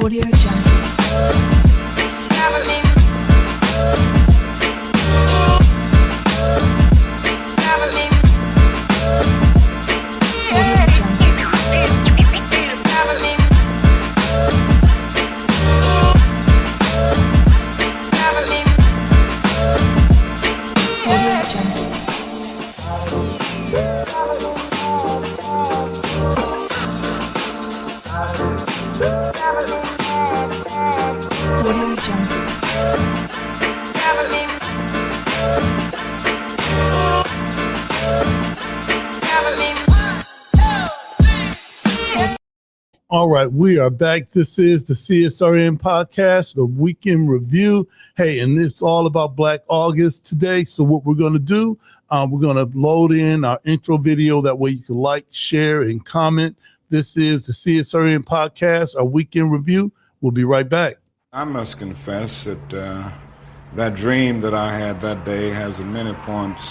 Audio Jungle. All right, we are back. This is the CSRN podcast, the weekend review. Hey, and it's all about Black August today. So what we're going to do, we're going to load in our intro video. That way you can like, share, and comment. This is the CSRN podcast, our weekend review. We'll be right back. I must confess that that dream that I had that day has at many points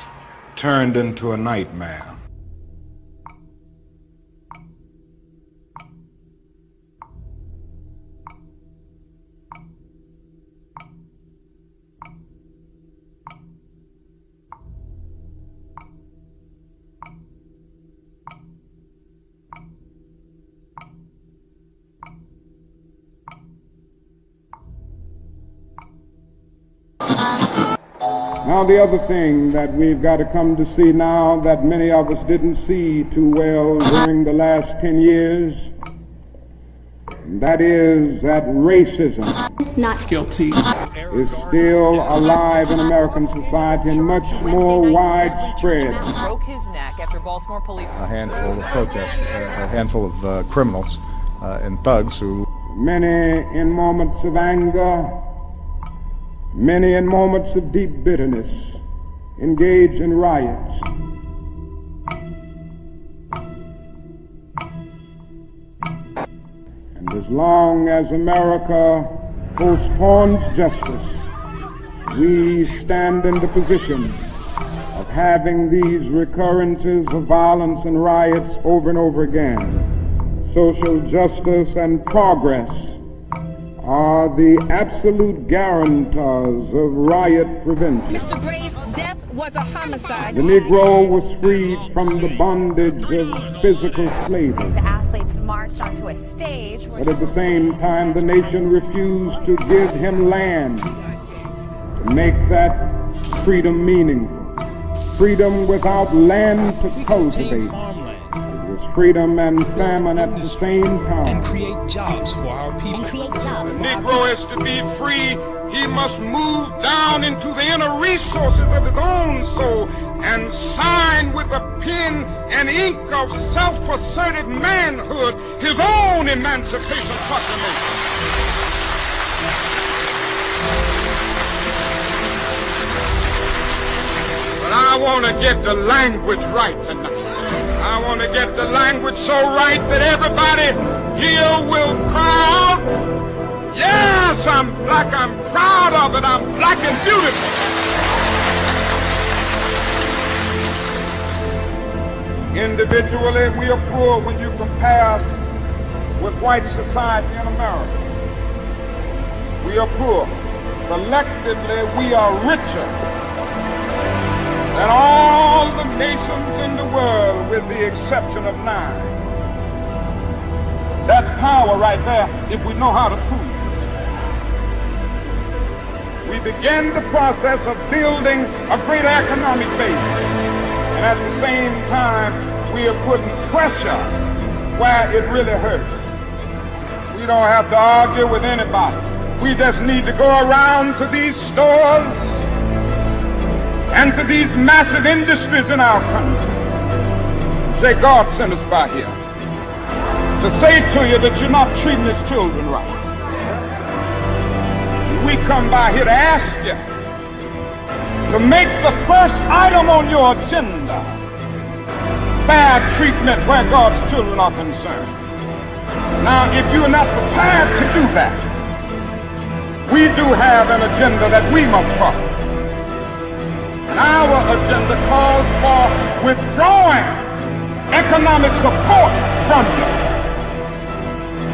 turned into a nightmare. Now, the other thing that we've got to come to see now that many of us didn't see too well during the last 10 years, that is that racism not guilty is still alive in American society and much more widespread. Broke his neck after Baltimore police. A handful of protesters, a handful of criminals and thugs who... Many in moments of anger, many in moments of deep bitterness, engage in riots. And as long as America postpones justice, we stand in the position of having these recurrences of violence and riots over and over again. Social justice and progress are the absolute guarantors of riot prevention. Mr. Gray's death was a homicide. The Negro was freed from the bondage of physical slavery. The athletes marched onto a stage. But at the same time, the nation refused to give him land to make that freedom meaningful. Freedom without land to cultivate. Freedom and famine at the same time. And create jobs for our people. The Negro is to be free. He must move down into the inner resources of his own soul and sign with a pen and ink of self-assertive manhood his own Emancipation Proclamation. But I want to get the language right tonight. I want to get the language so right that everybody here will cry out, yes, I'm black, I'm proud of it, I'm black and beautiful. Individually, we are poor when you compare us with white society in America. We are poor. Collectively, we are richer than all the nations in the world with the exception of 9. That's power right there if we know how to prove it. We begin the process of building a greater economic base. And at the same time, we are putting pressure where it really hurts. We don't have to argue with anybody. We just need to go around to these stores and to these massive industries in our country. Say, God sent us by here to say to you that you're not treating his children right. We come by here to ask you to make the first item on your agenda fair treatment where God's children are concerned. Now, if you're not prepared to do that, we do have an agenda that we must follow. And our agenda calls for withdrawing economic support from you.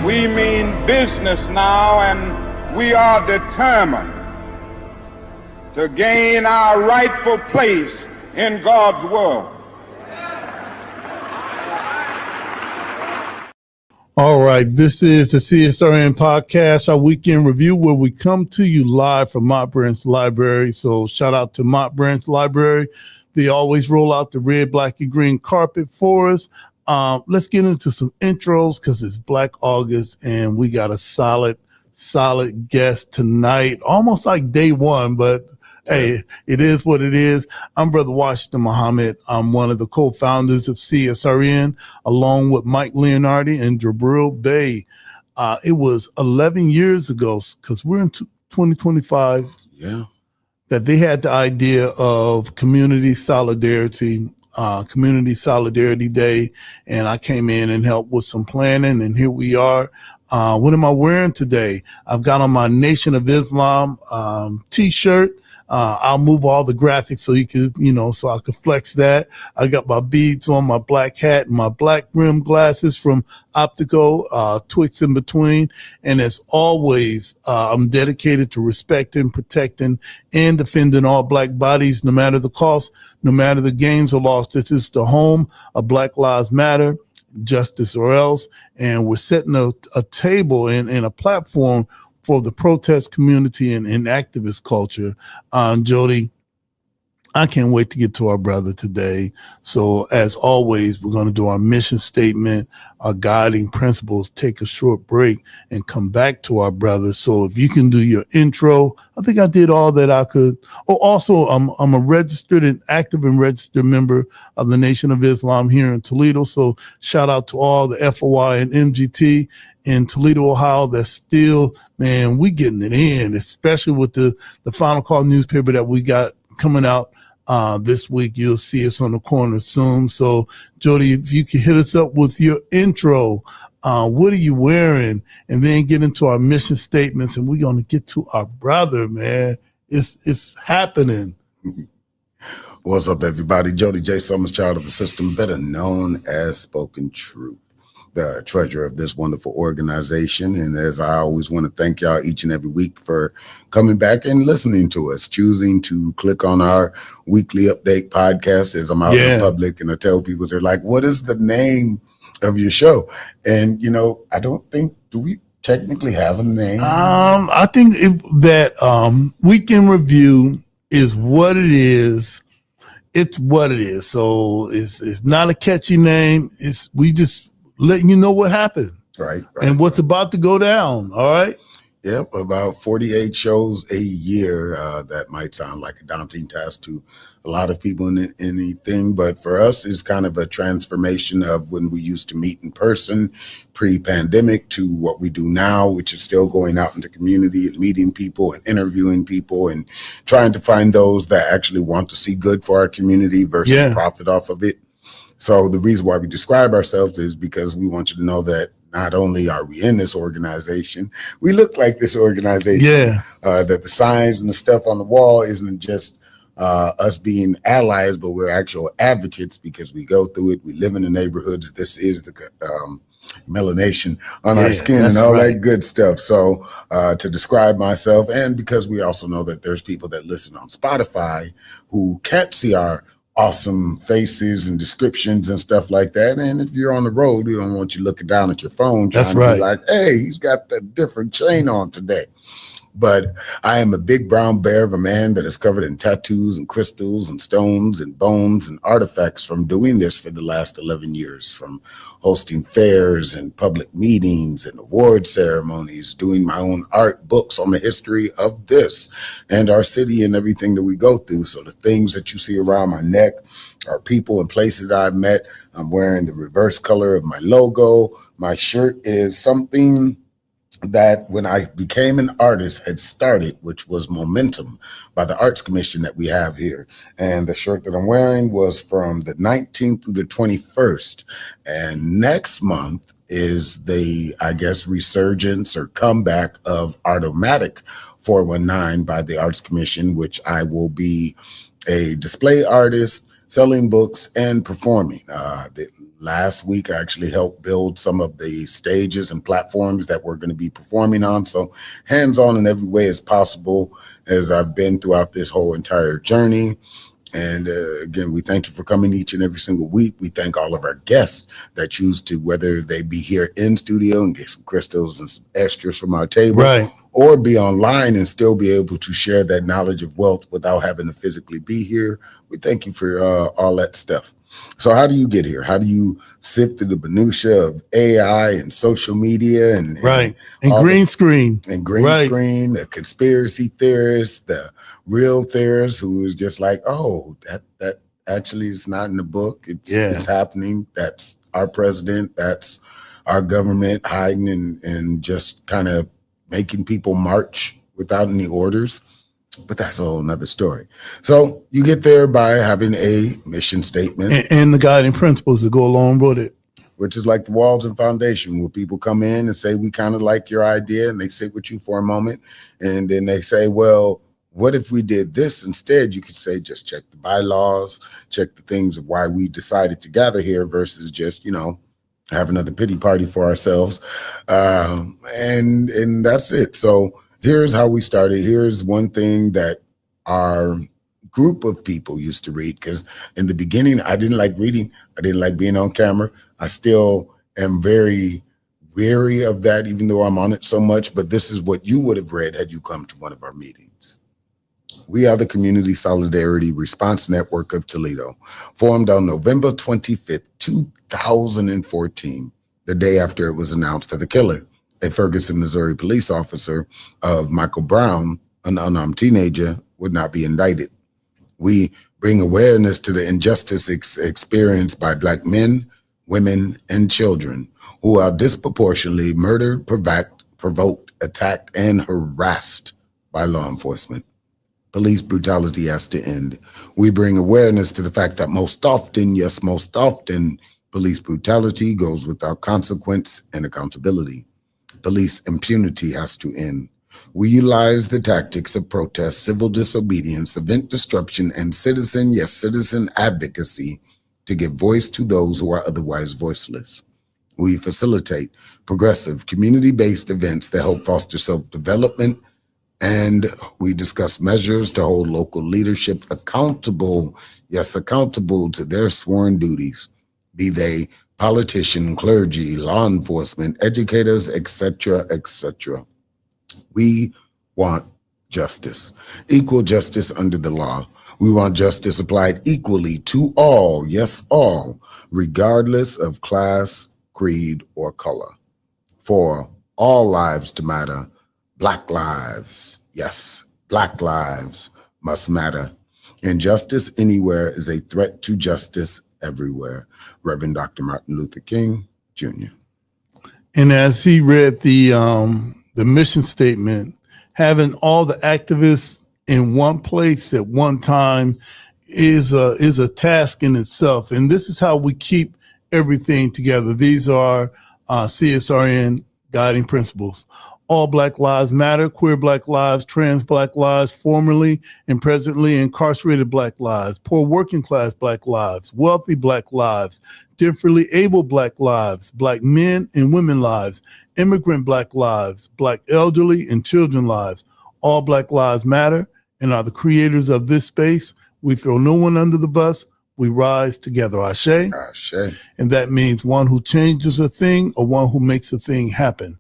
We mean business now, and we are determined to gain our rightful place in God's world. All right, this is the CSRN podcast, our weekend review, where we come to you live from Mott Branch Library. So shout out to Mott Branch Library. They always roll out the red, black, and green carpet for us. Let's get into some intros because it's Black August and we got a solid guest tonight, almost like day one, but hey, it is what it is. I'm Brother Washington Muhammad. I'm one of the co-founders of CSRN, along with Mike Leonardi and Jabril Bey. It was 11 years ago, because we're in 2025, that they had the idea of Community Solidarity Day, and I came in and helped with some planning, and here we are. What am I wearing today? I've got on my Nation of Islam t-shirt. I'll move all the graphics so you could, so I could flex that. I got my beads on, my black hat, and my black rim glasses from Optico, Twix in between. And as always, I'm dedicated to respecting, protecting, and defending all Black bodies, no matter the cost, no matter the gains or loss. This is the home of Black Lives Matter, Justice or Else. And we're setting a table and a platform for the protest community and activist culture. Jody, I can't wait to get to our brother today. So as always, we're going to do our mission statement, our guiding principles, take a short break, and come back to our brother. So if you can do your intro, I think I did all that I could. Oh, also, I'm a registered and active and registered member of the Nation of Islam here in Toledo. So shout out to all the FOI and MGT in Toledo, Ohio. That's still, man, we getting it in, especially with the Final Call newspaper that we got coming out this week. You'll see us on the corner soon. So Jody, if you could hit us up with your intro, what are you wearing? And then get into our mission statements, and we're going to get to our brother, man. It's happening. What's up, everybody? Jody J. Summers, child of the system, better known as Spoken Truth, the treasurer of this wonderful organization. And as I always want to thank y'all each and every week for coming back and listening to us, choosing to click on our weekly update podcast as I'm out in public and I tell people, they're like, what is the name of your show? And, I don't think, do we technically have a name? I think that Weekend Review is what it is. It's what it is. So it's not a catchy name. We just letting you know what happened. Right. And what's about to go down. All right. Yep. About 48 shows a year. That might sound like a daunting task to a lot of people in anything, but for us, it's kind of a transformation of when we used to meet in person pre-pandemic to what we do now, which is still going out into community and meeting people and interviewing people and trying to find those that actually want to see good for our community versus profit off of it. So the reason why we describe ourselves is because we want you to know that not only are we in this organization, we look like this organization. That the signs and the stuff on the wall isn't just us being allies, but we're actual advocates because we go through it. We live in the neighborhoods. This is the melanation on our skin and all that good stuff. So to describe myself, and because we also know that there's people that listen on Spotify who can't see our awesome faces and descriptions and stuff like that. And if you're on the road, we don't want you looking down at your phone trying to be like, hey, he's got a different chain on today. But I am a big brown bear of a man that is covered in tattoos and crystals and stones and bones and artifacts from doing this for the last 11 years, from hosting fairs and public meetings and award ceremonies, doing my own art books on the history of this and our city and everything that we go through. So the things that you see around my neck are people and places I've met. I'm wearing the reverse color of my logo. My shirt is something that when I became an artist had started, which was Momentum by the Arts Commission that we have here. And the shirt that I'm wearing was from the 19th through the 21st. And next month is the, I guess, resurgence or comeback of Artomatic 419 by the Arts Commission, which I will be a display artist, selling books, and performing. Last week, I actually helped build some of the stages and platforms that we're going to be performing on. So hands-on in every way as possible as I've been throughout this whole entire journey. And again, we thank you for coming each and every single week. We thank all of our guests that choose to, whether they be here in studio and get some crystals and some extras from our table, right, or be online and still be able to share that knowledge of wealth without having to physically be here. We thank you for all that stuff. So how do you get here? How do you sift through the minutia of AI and social media and green screen and green screen, the conspiracy theorists, the real theorists who is just like, oh, that actually is not in the book. It's happening. That's our president. That's our government hiding and just kind of making people march without any orders. But that's a whole nother story. So you get there by having a mission statement and the guiding principles that go along with it, which is like the walls and foundation, where people come in and say, we kind of like your idea, and they sit with you for a moment. And then they say, well, what if we did this instead? You could say, just check the bylaws, check the things of why we decided to gather here versus just, have another pity party for ourselves. And that's it. So here's how we started. Here's one thing that our group of people used to read, because in the beginning, I didn't like reading. I didn't like being on camera. I still am very wary of that, even though I'm on it so much. But this is what you would have read had you come to one of our meetings. We are the Community Solidarity Response Network of Toledo, formed on November 25th, 2014, the day after it was announced that the killer, a Ferguson, Missouri police officer of Michael Brown, an unarmed teenager, would not be indicted. We bring awareness to the injustice experienced by Black men, women, and children who are disproportionately murdered, provoked, attacked, and harassed by law enforcement. Police brutality has to end. We bring awareness to the fact that most often, yes, most often, police brutality goes without consequence and accountability. Police impunity has to end. We utilize the tactics of protest, civil disobedience, event disruption, and citizen advocacy to give voice to those who are otherwise voiceless. We facilitate progressive, community-based events that help foster self-development, and we discuss measures to hold local leadership accountable, accountable to their sworn duties, be they politician, clergy, law enforcement, educators, etc., etc. We want justice, equal justice under the law. We want justice applied equally to all, yes, all, regardless of class, creed, or color. For all lives to matter, Black lives, yes, Black lives must matter. Injustice anywhere is a threat to justice everywhere. Reverend Dr. Martin Luther King, Jr. And as he read the mission statement, having all the activists in one place at one time is a task in itself. And this is how we keep everything together. These are CSRN guiding principles. All Black lives matter, queer Black lives, trans Black lives, formerly and presently incarcerated Black lives, poor working class Black lives, wealthy Black lives, differently able Black lives, Black men and women lives, immigrant Black lives, Black elderly and children lives. All Black lives matter and are the creators of this space. We throw no one under the bus. We rise together. Ashe. Ashe. And that means one who changes a thing or one who makes a thing happen.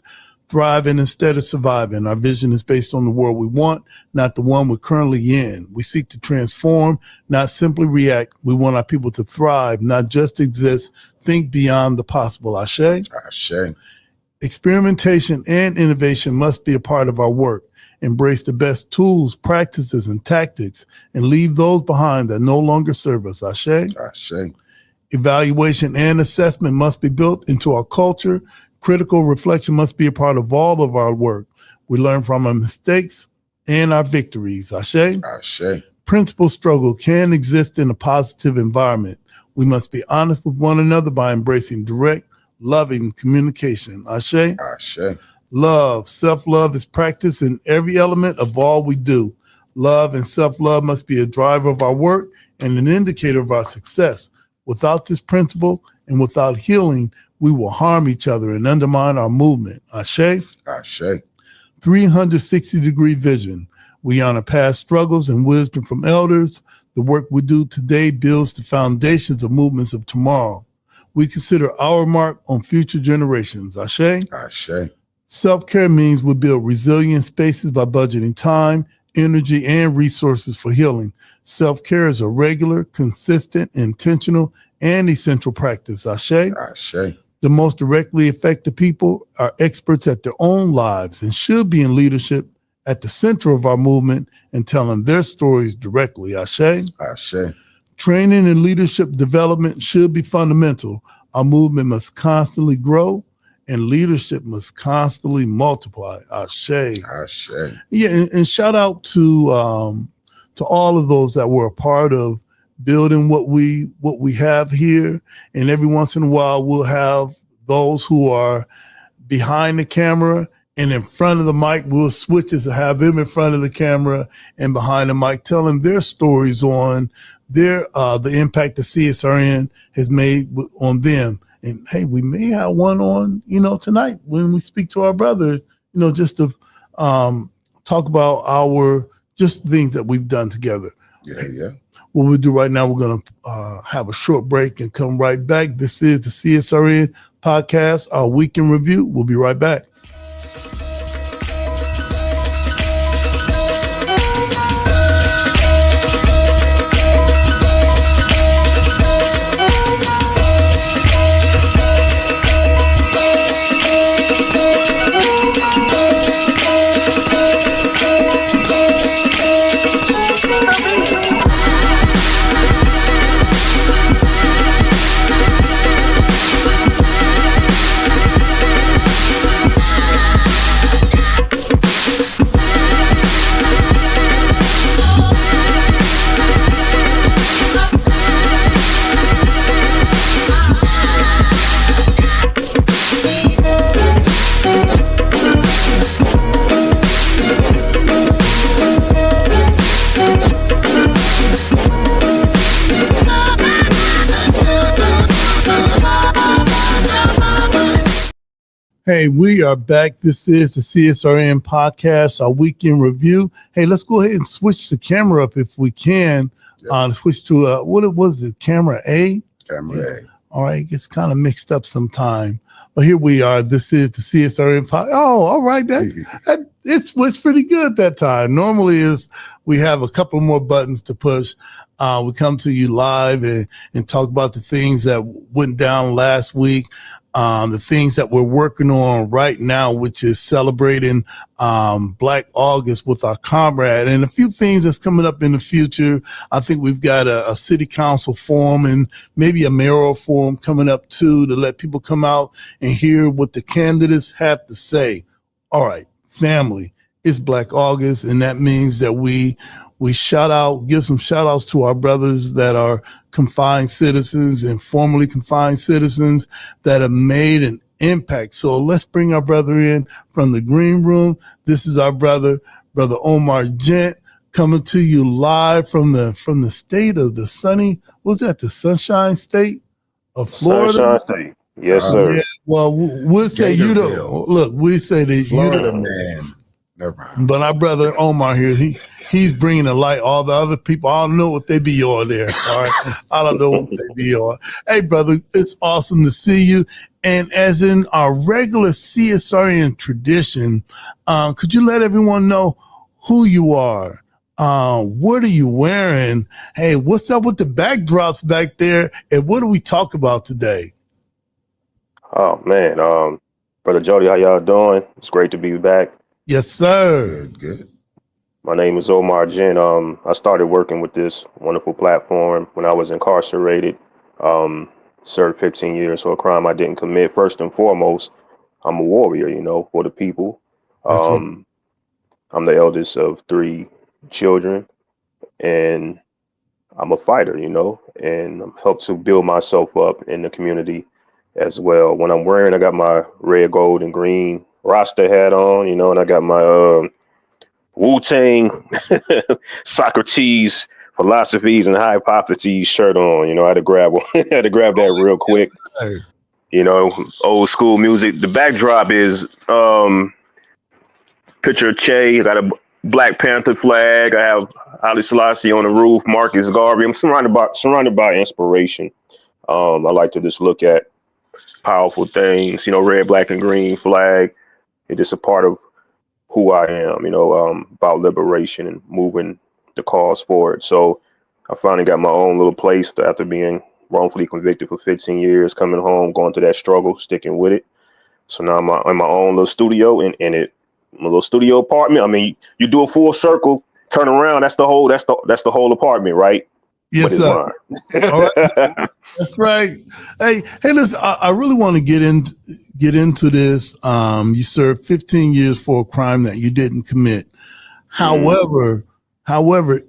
Thriving instead of surviving. Our vision is based on the world we want, not the one we're currently in. We seek to transform, not simply react. We want our people to thrive, not just exist. Think beyond the possible. Ashe. Ashe. Experimentation and innovation must be a part of our work. Embrace the best tools, practices, and tactics, and leave those behind that no longer serve us. Ashe. Ashe. Evaluation and assessment must be built into our culture. Critical reflection must be a part of all of our work. We learn from our mistakes and our victories. Ashe. Ashe. Principal struggle can exist in a positive environment. We must be honest with one another by embracing direct, loving communication. Ashe. Ashe. Love. Self-love is practiced in every element of all we do. Love and self-love must be a driver of our work and an indicator of our success. Without this principle and without healing, we will harm each other and undermine our movement. Ashe? Ashe. 360-degree vision. We honor past struggles and wisdom from elders. The work we do today builds the foundations of movements of tomorrow. We consider our mark on future generations. Ashe? Ashe. Self-care means we build resilient spaces by budgeting time, energy, and resources for healing. Self-care is a regular, consistent, intentional, and essential practice. Ashe? Ashe. The most directly affected people are experts at their own lives and should be in leadership at the center of our movement and telling their stories directly. Ashe? Ashe. Training and leadership development should be fundamental. Our movement must constantly grow and leadership must constantly multiply. Ashe. Ashe. Yeah, and shout out to all of those that were a part of building what we have here. And every once in a while, we'll have those who are behind the camera and in front of the mic. We'll switch it to have them in front of the camera and behind the mic, telling their stories on their the impact the CSRN has made on them. And hey, we may have one on, tonight when we speak to our brother, just to talk about just things that we've done together. Yeah. What we'll do right now, we're going to have a short break and come right back. This is the CSRN podcast, our week in review. We'll be right back. Hey, we are back. This is the CSRN podcast, our weekend review. Hey, let's go ahead and switch the camera up if we can. Yep. Switch to what it was, the camera A. Camera A. All right, it gets kind of mixed up sometime. But here we are. This is the CSRN podcast. Oh, all right. It was pretty good that time. Normally we have a couple more buttons to push. We come to you live and talk about the things that went down last week. The things that we're working on right now, which is celebrating Black August with our comrade, and a few things that's coming up in the future. I think we've got a city council forum and maybe a mayoral forum coming up too, to let people come out and hear what the candidates have to say. All right, family, it's Black August, and that means that we give some shout outs to our brothers that are confined citizens and formerly confined citizens that have made an impact. So let's bring our brother in from the green room. This is our brother Omar Gent, coming to you live from the state of the Sunshine State of Florida. Sunshine State. Yes, sir. Yeah, well, we'll say we say that Florida man. Never mind. But our brother Omar here, he's bringing the light. All the other people, I don't know what they be on there. All right, I don't know what they be on. Hey, brother, it's awesome to see you. And as in our regular CSRN tradition, could you let everyone know who you are? What are you wearing? Hey, what's up with the backdrops back there? And what do we talk about today? Oh man, Brother Jody, how y'all doing? It's great to be back. Yes, sir. Good. My name is Omar Gent. I started working with this wonderful platform when I was incarcerated. Served 15 years for a crime I didn't commit. First and foremost, I'm a warrior, for the people. I'm the eldest of 3 children, and I'm a fighter, and I'm helped to build myself up in the community as well. When I'm wearing, I got my red, gold, and green Rasta hat on, and I got my Wu-Tang Socrates philosophies and hypotheses shirt on. I had to grab one. Had to grab that real quick. Old school music. The backdrop is picture of Che. I got a Black Panther flag. I have Haile Selassie on the roof. Marcus Garvey. I'm surrounded by inspiration. I like to just look at powerful things. Red, black, and green flag. It's just a part of who I am. About liberation and moving the cause forward. So I finally got my own little place after being wrongfully convicted for 15 years, coming home, going through that struggle, sticking with it. So now I'm in my own little studio my little studio apartment. I mean, you do a full circle, turn around. That's the whole apartment, right? Yes, sir. All right. That's right. Hey, listen, I really want to get into this. You served 15 years for a crime that you didn't commit. However,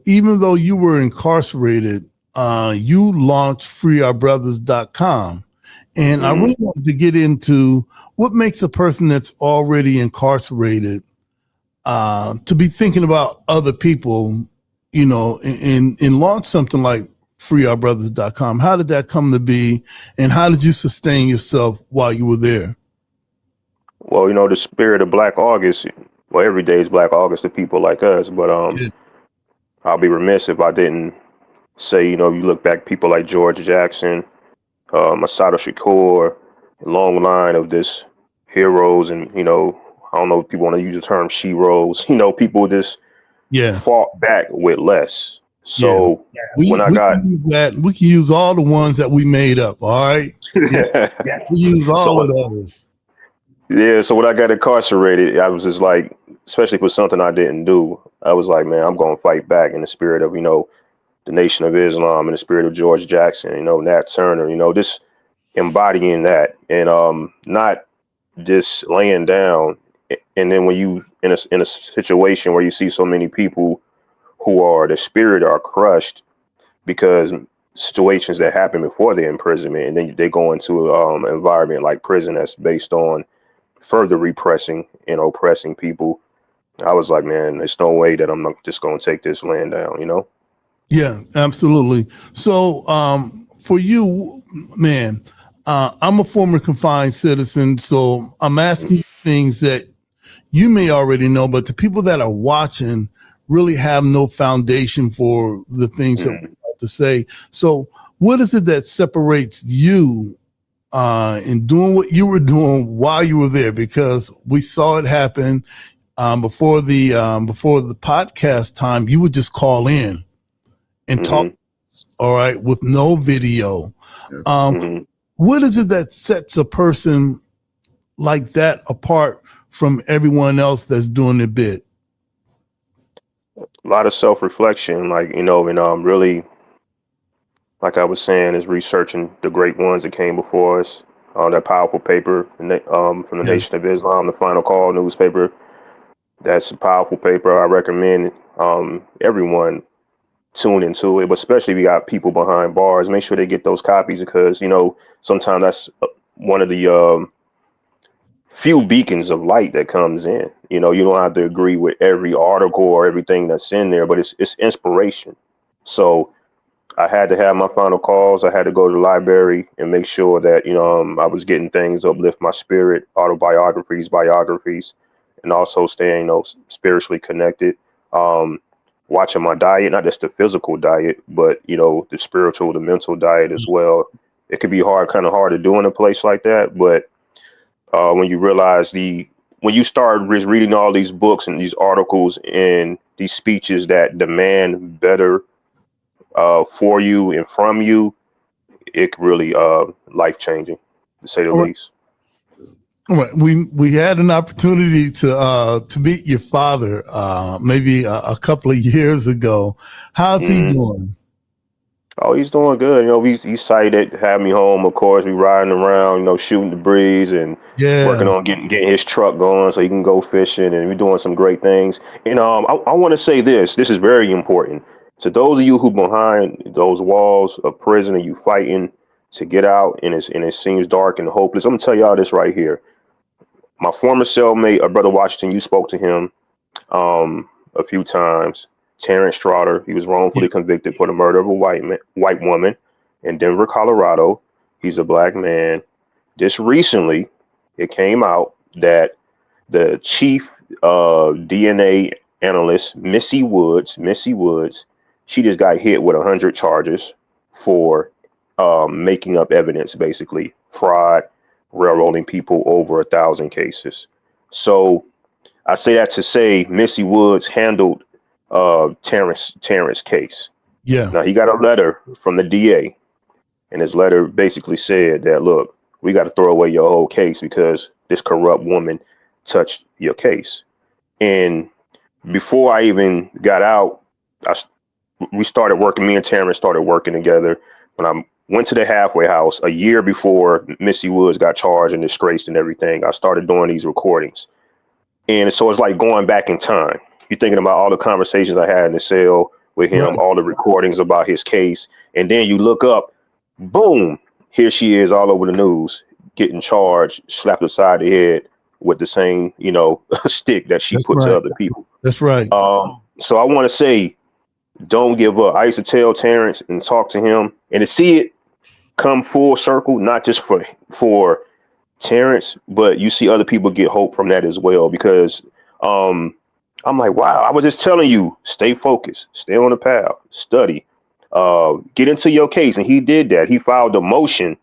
even though you were incarcerated, you launched freeourbrothers.com. And I really wanted to get into what makes a person that's already incarcerated to be thinking about other people, and launch something like freeourbrothers.com. How did that come to be, and how did you sustain yourself while you were there? Well, the spirit of Black August, well, every day is Black August to people like us, but I'll be remiss if I didn't say, you look back, people like George Jackson, Masato Shakur, a long line of this heroes, and I don't know if people want to use the term sheroes, people just fought back with less. So we can use all the ones that we made up. All right. We use all of those. Yeah. So when I got incarcerated, I was just like, especially for something I didn't do, I was like, man, I'm going to fight back in the spirit of, the Nation of Islam, in the spirit of George Jackson, Nat Turner, just embodying that, and not just laying down. And then when you in a situation where you see so many people who are the spirit are crushed because situations that happen before their imprisonment, and then they go into an environment like prison that's based on further repressing and oppressing people, I was like, man, there's no way that I'm not just going to take this land down, Yeah, absolutely. So for you, man, I'm a former confined citizen, so I'm asking you things that you may already know, but the people that are watching really have no foundation for the things that we're about to say. So what is it that separates you in doing what you were doing while you were there? Because we saw it happen before the podcast time. You would just call in and talk, all right, with no video. What is it that sets a person like that apart from everyone else that's doing their bit? A lot of self-reflection, and really, like I was saying, is researching the great ones that came before us. That powerful paper from the Nation of Islam, the Final Call newspaper. That's a powerful paper. I recommend everyone tune into it, but especially if you got people behind bars, make sure they get those copies, because sometimes that's one of the few beacons of light that comes in. You don't have to agree with every article or everything that's in there, but it's inspiration. So I had to have my final calls. I had to go to the library and make sure that I was getting things to uplift my spirit, autobiographies, biographies, and also staying spiritually connected. Watching my diet, not just the physical diet, but the spiritual, the mental diet as well. It could be kind of hard to do in a place like that, but when you realize when you start reading all these books and these articles and these speeches that demand better for you and from you, it really life-changing, to say the least. All right. We had an opportunity to meet your father maybe a couple of years ago. How's he doing? Oh, he's doing good. He's excited to have me home. Of course, we riding around, shooting the breeze and working on getting his truck going so he can go fishing, and we're doing some great things. And I want to say this is very important. To those of you who behind those walls of prison and you fighting to get out, and it seems dark and hopeless, I'm gonna tell y'all this right here. My former cellmate, Brother Washington, you spoke to him a few times. Terrence Straughter. He was wrongfully convicted for the murder of a white woman in Denver, Colorado. He's a black man. Just recently, it came out that the chief DNA analyst, Missy Woods, she just got hit with 100 charges for making up evidence, basically fraud, railroading people over 1,000 cases. So I say that to say Missy Woods handled Terrence case. Yeah. Now he got a letter from the DA, and his letter basically said that, look, we got to throw away your whole case because this corrupt woman touched your case. And before I even got out, we started working. Me and Terrence started working together. When I went to the halfway house a year before Missy Woods got charged and disgraced and everything, I started doing these recordings. And so it's like going back in time. You're thinking about all the conversations I had in the cell with him, all the recordings about his case. And then you look up, boom, here she is all over the news, getting charged, slapped upside the head with the same, stick that she put to other people. That's right. So I want to say, don't give up. I used to tell Terrence and talk to him, and to see it come full circle, not just for Terrence, but you see other people get hope from that as well. Because I'm like, wow, I was just telling you, stay focused, stay on the path, study, get into your case. And he did that. He filed a motion.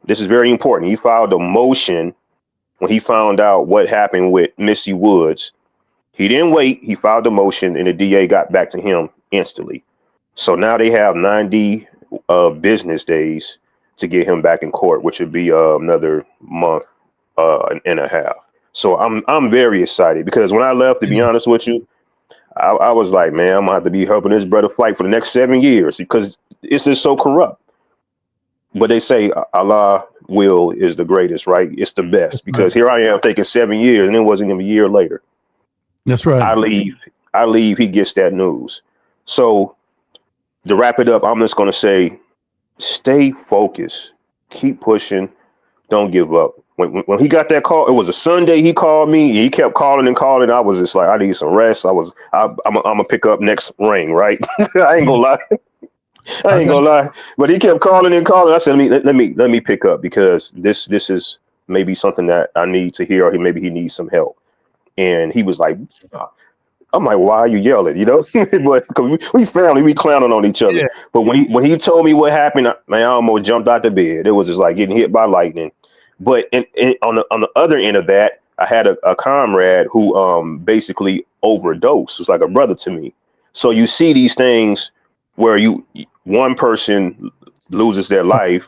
This is very important. He filed a motion when he found out what happened with Missy Woods. He didn't wait. He filed a motion, and the DA got back to him instantly. So now they have 90 business days to get him back in court, which would be another month and a half. So I'm very excited, because when I left, to be honest with you, I was like, man, I'm gonna have to be helping this brother fight for the next 7 years, because it's just so corrupt. But they say Allah will is the greatest, right? It's the best, because here I am taking 7 years, and it wasn't even a year later. That's right. I leave, he gets that news. So to wrap it up, I'm just going to say, stay focused, keep pushing, don't give up. When he got that call, it was a Sunday. He called me. He kept calling and calling. I was just like, I need some rest. I'm gonna pick up next ring, right? I ain't gonna lie. But he kept calling and calling. I said, let me pick up, because this is maybe something that I need to hear, or maybe he needs some help. And he was like, I'm like, why are you yelling? But cause we family, we clowning on each other. Yeah. But when he told me what happened, man, I almost jumped out the bed. It was just like getting hit by lightning. But on the other end of that, I had a comrade who basically overdosed. It's like a brother to me. So you see these things where one person loses their life,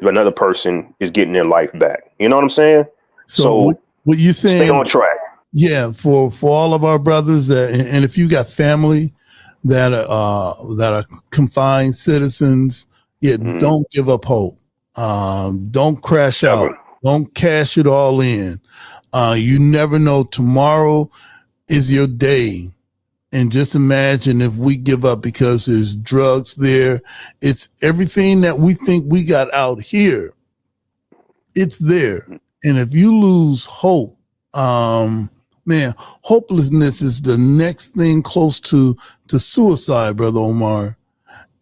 another person is getting their life back. You know what I'm saying? So what you saying? Stay on track. Yeah, for all of our brothers that, and if you got family that are confined citizens, don't give up hope. Don't crash out. Don't cash it all in. You never know. Tomorrow is your day. And just imagine if we give up because there's drugs there. It's everything that we think we got out here. It's there. And if you lose hope, man, hopelessness is the next thing close to suicide, Brother Omar.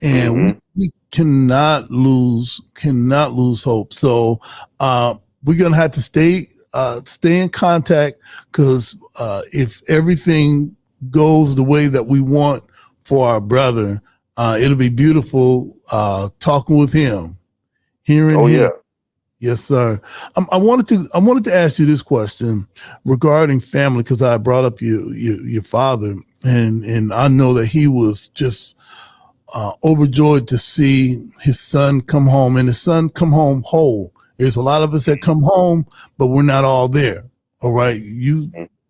And we cannot lose hope. So we're gonna have to stay in contact, because if everything goes the way that we want for our brother, it'll be beautiful talking with him, hearing him. Yeah. Yes, sir. I wanted to ask you this question regarding family, because I brought up your father, and I know that he was just overjoyed to see his son come home, and his son come home whole. There's a lot of us that come home, but we're not all there. All right,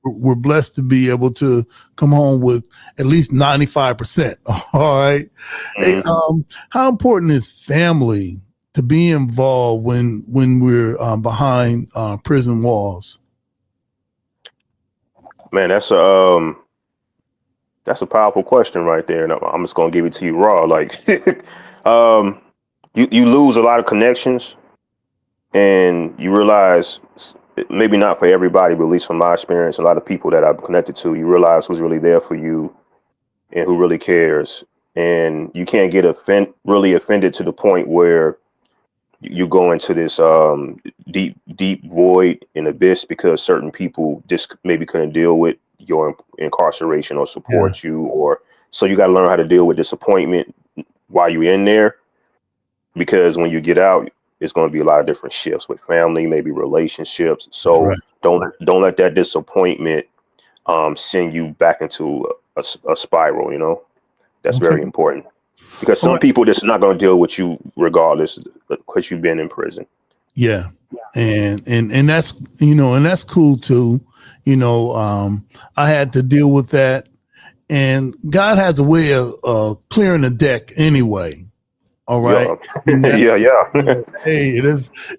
we're blessed to be able to come home with at least 95%. All right. Hey, how important is family to be involved when we're behind prison walls? Man, that's a powerful question right there, and I'm just gonna give it to you raw. Like, you lose a lot of connections, and you realize, maybe not for everybody, but at least from my experience, a lot of people that I've connected to, you realize who's really there for you and who really cares. And you can't get really offended to the point where you go into this deep void and abyss because certain people just maybe couldn't deal with your incarceration or Yeah. support you, or so you got to learn how to deal with disappointment while you're in there, because when you get out, it's going to be a lot of different shifts with family, maybe relationships. So Right. don't let that disappointment send you back into a spiral. That's Okay. very important, because All some right. people just not going to deal with you regardless because you've been in prison. Yeah. And that's, and that's cool too. I had to deal with that, and God has a way of clearing the deck anyway. All right. Yeah. And that, Yeah. hey,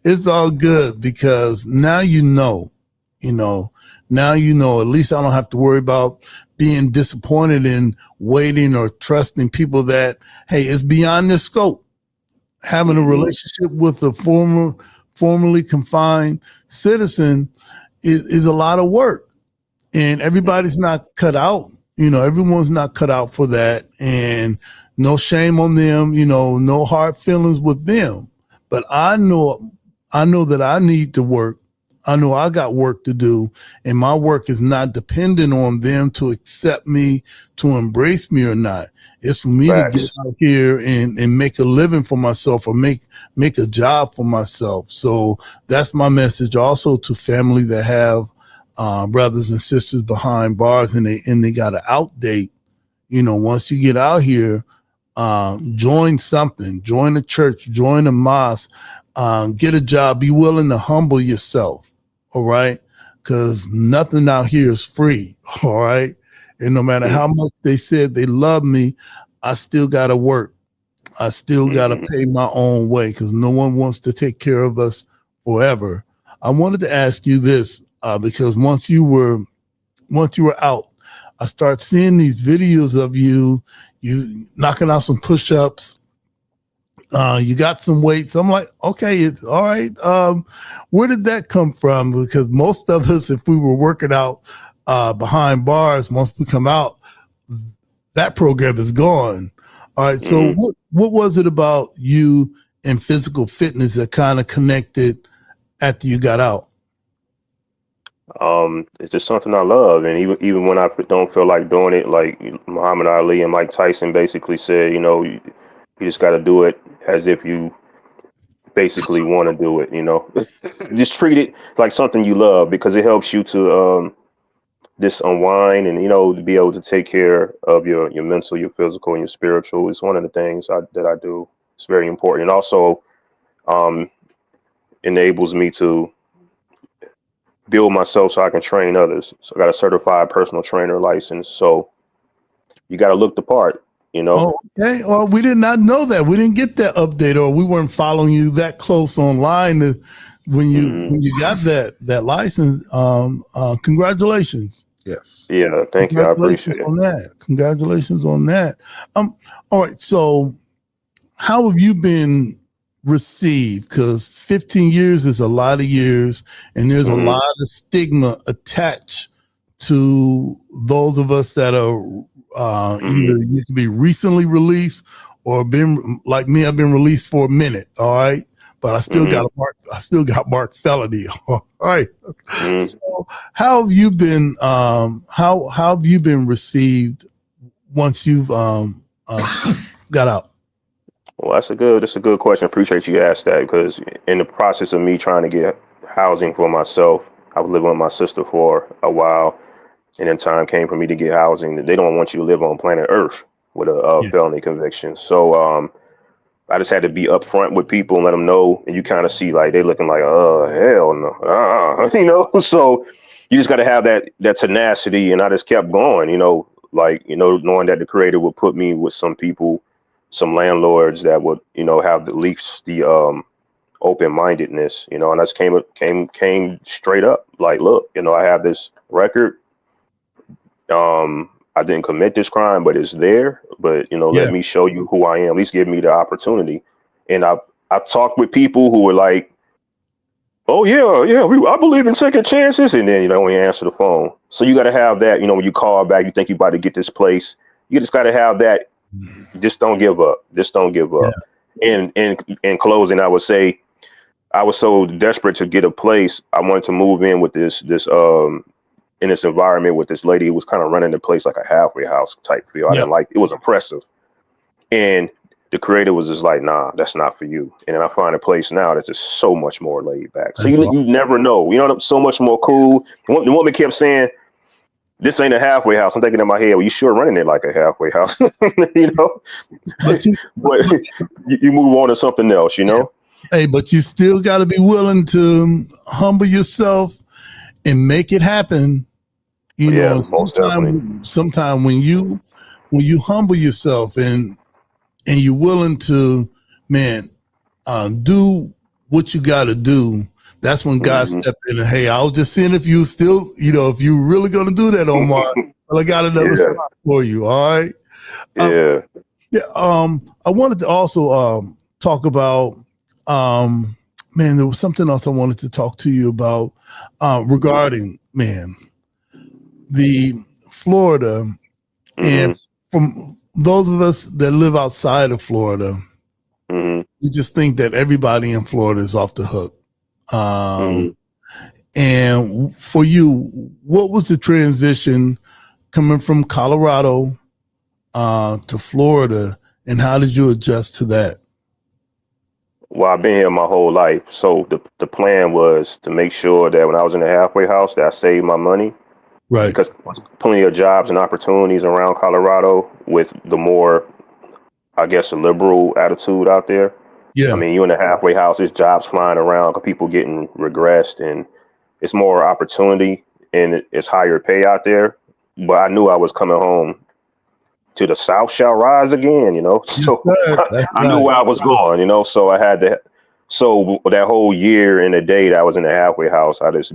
it's all good, because now you know, at least I don't have to worry about being disappointed in waiting or trusting people that, hey, it's beyond their scope. Having a relationship with a formerly confined citizen is a lot of work, and everybody's not cut out. Everyone's not cut out for that, and no shame on them. No hard feelings with them. But I know that I need to work. I know I got work to do, and my work is not dependent on them to accept me, to embrace me or not. It's for me to get Facts. out here and make a living for myself, or make a job for myself. So that's my message also to family that have brothers and sisters behind bars, and they got to outdate. Once you get out here, join something, join a church, join a mosque, get a job, be willing to humble yourself. All right. Because nothing out here is free. All right. And no matter how much they said they love me, I still got to work. I still got to pay my own way, because no one wants to take care of us forever. I wanted to ask you this, because once you were out, I start seeing these videos of you knocking out some push-ups. You got some weights. I'm like, okay, it's all right. Where did that come from? Because most of us, if we were working out behind bars, once we come out, that program is gone. All right. So what was it about you and physical fitness that kind of connected after you got out? It's just something I love, and even when I don't feel like doing it, like Muhammad Ali and Mike Tyson basically said, you just got to do it as if you basically want to do it. Just treat it like something you love, because it helps you to just unwind and to be able to take care of your mental, your physical, and your spiritual. It's one of the things that I do. It's very important. It also enables me to build myself so I can train others. So I got a certified personal trainer license. So you got to look the part. Oh, okay. Well, we did not know that. We didn't get that update, or we weren't following you that close online when you got that license. Congratulations. Yes. Yeah, thank you. I appreciate it. Congratulations on that. All right. So how have you been received? Because 15 years is a lot of years, and there's a lot of stigma attached to those of us that are either you can be recently released, or been like me, I've been released for a minute. All right. But I still got marked felony. All right. So how have you been how have you been received once you've got out? Well, that's a good question. Appreciate you asked that, because in the process of me trying to get housing for myself, I was living with my sister for a while, and then time came for me to get housing. They don't want you to live on planet Earth with a felony conviction. So I just had to be upfront with people and let them know. And you kind of see like they looking like, oh hell no, So you just got to have that tenacity. And I just kept going, knowing that the Creator would put me with some people, some landlords that would, have at least the open-mindedness, and I just came straight up like, look, I have this record. I didn't commit this crime, but it's there. But let me show you who I am. At least give me the opportunity. And I talked with people who were like, oh yeah, I believe in second chances, and then when you answer the phone. So you got to have that. When you call back, you think you about to get this place, You just got to have that. Just don't give up. Just don't give up. And in closing, I would say I was so desperate to get a place. I wanted to move in with this in this environment with this lady who was kind of running the place like a halfway house type feel. I didn't like it. Was oppressive. And the creator was just like, nah, that's not for you. And then I find a place now that's just so much more laid back. So you never know. You know, so much more cool. The woman kept saying, this ain't a halfway house. I'm thinking in my head, well, you sure running it like a halfway house, you know? But you move on to something else, you know? Hey, but you still got to be willing to humble yourself and make it happen. You know, sometimes when you humble yourself and you're willing to, do what you got to do, that's when God stepped in and, hey, I was just seeing if you still, if you really going to do that, Omar, well, I got another spot for you. All right. I wanted to also talk about, there was something else I wanted to talk to you about regarding, the Florida. And from those of us that live outside of Florida, we just think that everybody in Florida is off the hook. And for you, what was the transition coming from Colorado to Florida, and how did you adjust to that? Well, I've been here my whole life. So the plan was to make sure that when I was in the halfway house that I saved my money. Right. Because plenty of jobs and opportunities around Colorado with the more, I guess, a liberal attitude out there. Yeah. I mean, you in the halfway house, there's jobs flying around, people getting regressed, and it's more opportunity and it's higher pay out there. But I knew I was coming home to the South shall rise again, you know. So I knew where I was going, you know. So I had to. So that whole year and a day that I was in the halfway house, I just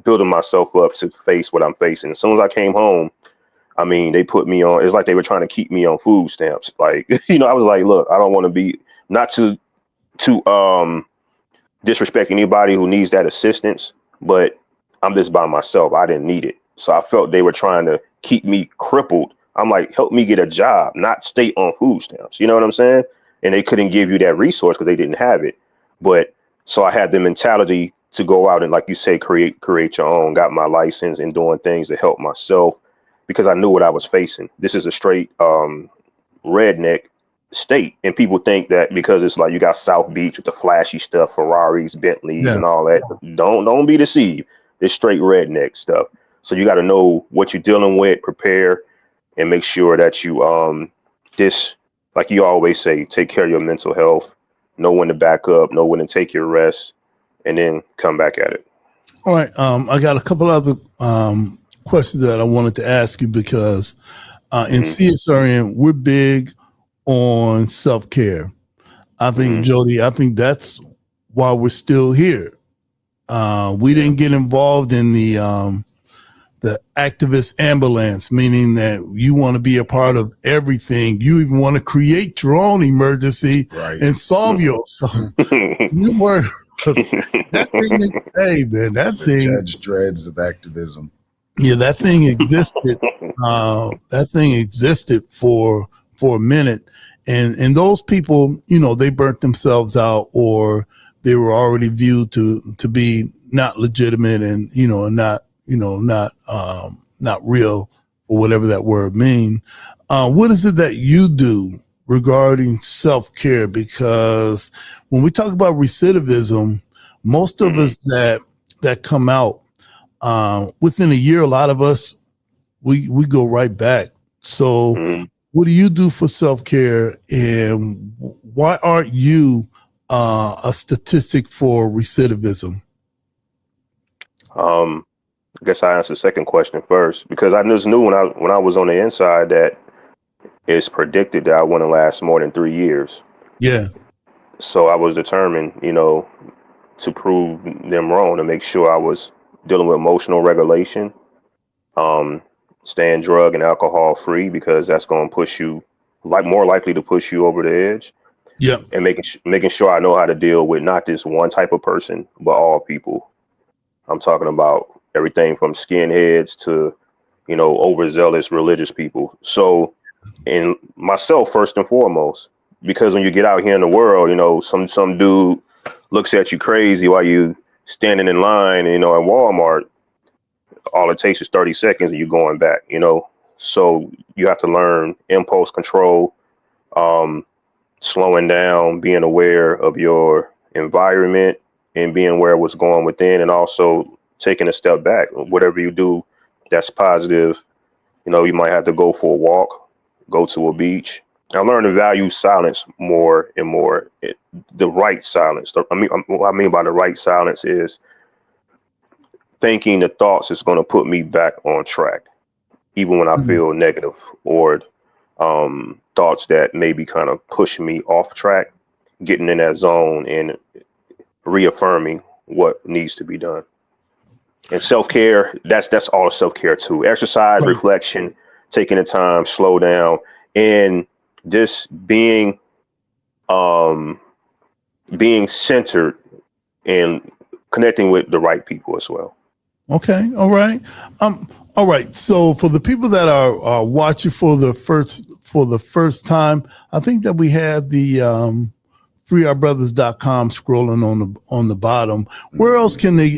building myself up to face what I'm facing. As soon as I came home, I mean, they put me on. It's like they were trying to keep me on food stamps. Like, you know, I was like, look, I don't want to be not to disrespect anybody who needs that assistance, but I'm just by myself. I didn't need it. So I felt they were trying to keep me crippled. I'm like, help me get a job, not stay on food stamps. You know what I'm saying? And they couldn't give you that resource because they didn't have it. But so I had the mentality to go out and, like you say, create your own, got my license and doing things to help myself because I knew what I was facing. This is a straight redneck state. And people think that because it's like you got South Beach with the flashy stuff, Ferraris, Bentleys and all that. Don't be deceived. It's straight redneck stuff. So you got to know what you're dealing with, prepare, and make sure that you like you always say, take care of your mental health, know when to back up, know when to take your rest, and then come back at it. All right. I got a couple other questions that I wanted to ask you because in CSRN, we're big on self-care. I think, Jody, that's why we're still here. We didn't get involved in the activist ambulance, meaning that you want to be a part of everything. You even want to create your own emergency and solve yours. So you were that thing. Hey man, that the thing. Judge Dreads of activism. Yeah, that thing existed. That thing existed for a minute, and those people, you know, they burnt themselves out, or they were already viewed to be not legitimate, and not real, or whatever that word mean. What is it that you do regarding self-care? Because when we talk about recidivism, most of us that come out within a year, a lot of us, we go right back. So what do you do for self-care, and why aren't you a statistic for recidivism? I guess I answer the second question first, because I just knew when I was on the inside that it's predicted that I wouldn't last more than 3 years. Yeah. So I was determined, you know, to prove them wrong, to make sure I was dealing with emotional regulation, staying drug and alcohol free, because that's going to push you more likely to push you over the edge. Yeah. And making sure I know how to deal with not just one type of person, but all people. I'm talking about everything from skinheads to overzealous religious people. So, and myself first and foremost, because when you get out here in the world, some dude looks at you crazy while you standing in line, at Walmart. All it takes is 30 seconds and you're going back. So you have to learn impulse control, slowing down, being aware of your environment and being aware of what's going within, and also taking a step back. Whatever you do that's positive, you might have to go for a walk, go to a beach. I learned to value silence more and more. The right silence. What I mean by the right silence is thinking the thoughts is going to put me back on track, even when I feel negative, or thoughts that maybe kind of push me off track, getting in that zone and reaffirming what needs to be done. And self-care, that's all self-care too. Exercise, reflection, taking the time, slow down, and just being centered and connecting with the right people as well. Okay. All right. All right. So for the people that are watching for the first time, I think that we had the freeourbrothers.com scrolling on the bottom. Where else can they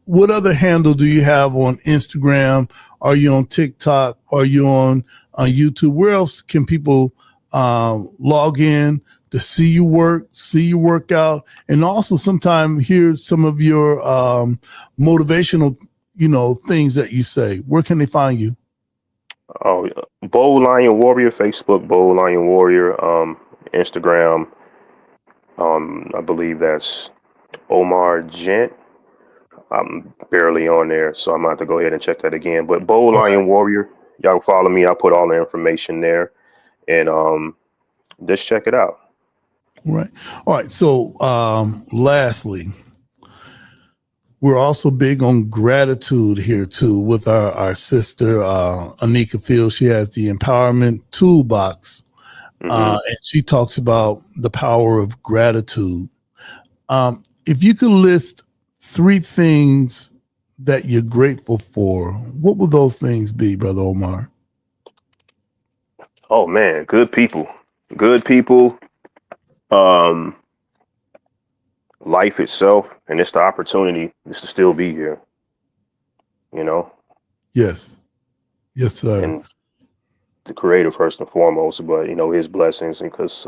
what other handle do you have on Instagram? Are you on TikTok? Are you on YouTube? Where else can people log in to see you work out, and also sometime hear some of your motivational, things that you say? Where can they find you? Oh, Bold Lion Warrior, Facebook, Bold Lion Warrior, Instagram. I believe that's Omar Gent. I'm barely on there, so I'm gonna have to go ahead and check that again. But Bold Lion Warrior, y'all follow me. I'll put all the information there, and just check it out. All right. So, lastly, we're also big on gratitude here too with our sister, Anika Fields. She has the Empowerment Toolbox, and she talks about the power of gratitude. If you could list 3 things that you're grateful for, what would those things be, Brother Omar? Oh man, good people. Life itself, and it's the opportunity just to still be here. Yes, sir. And the Creator first and foremost, but His blessings, because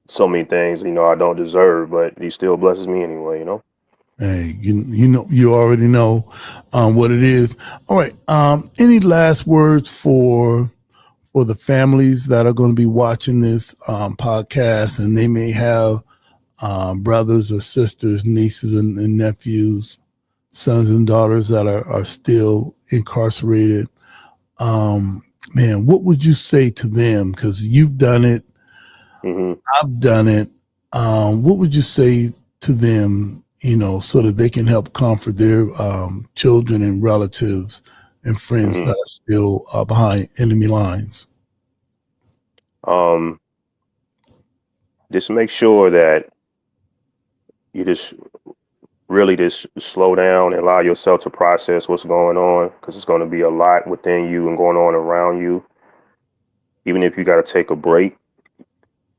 so many things I don't deserve, but He still blesses me anyway. Hey, you already know what it is. All right. Any last words for the families that are going to be watching this podcast, and they may have brothers or sisters, nieces and nephews, sons and daughters that are still incarcerated? Man, what would you say to them? Because you've done it. I've done it. What would you say to them, so that they can help comfort their children and relatives and friends that are still behind enemy lines? Just make sure that you just really just slow down and allow yourself to process what's going on, because it's going to be a lot within you and going on around you. Even if you got to take a break,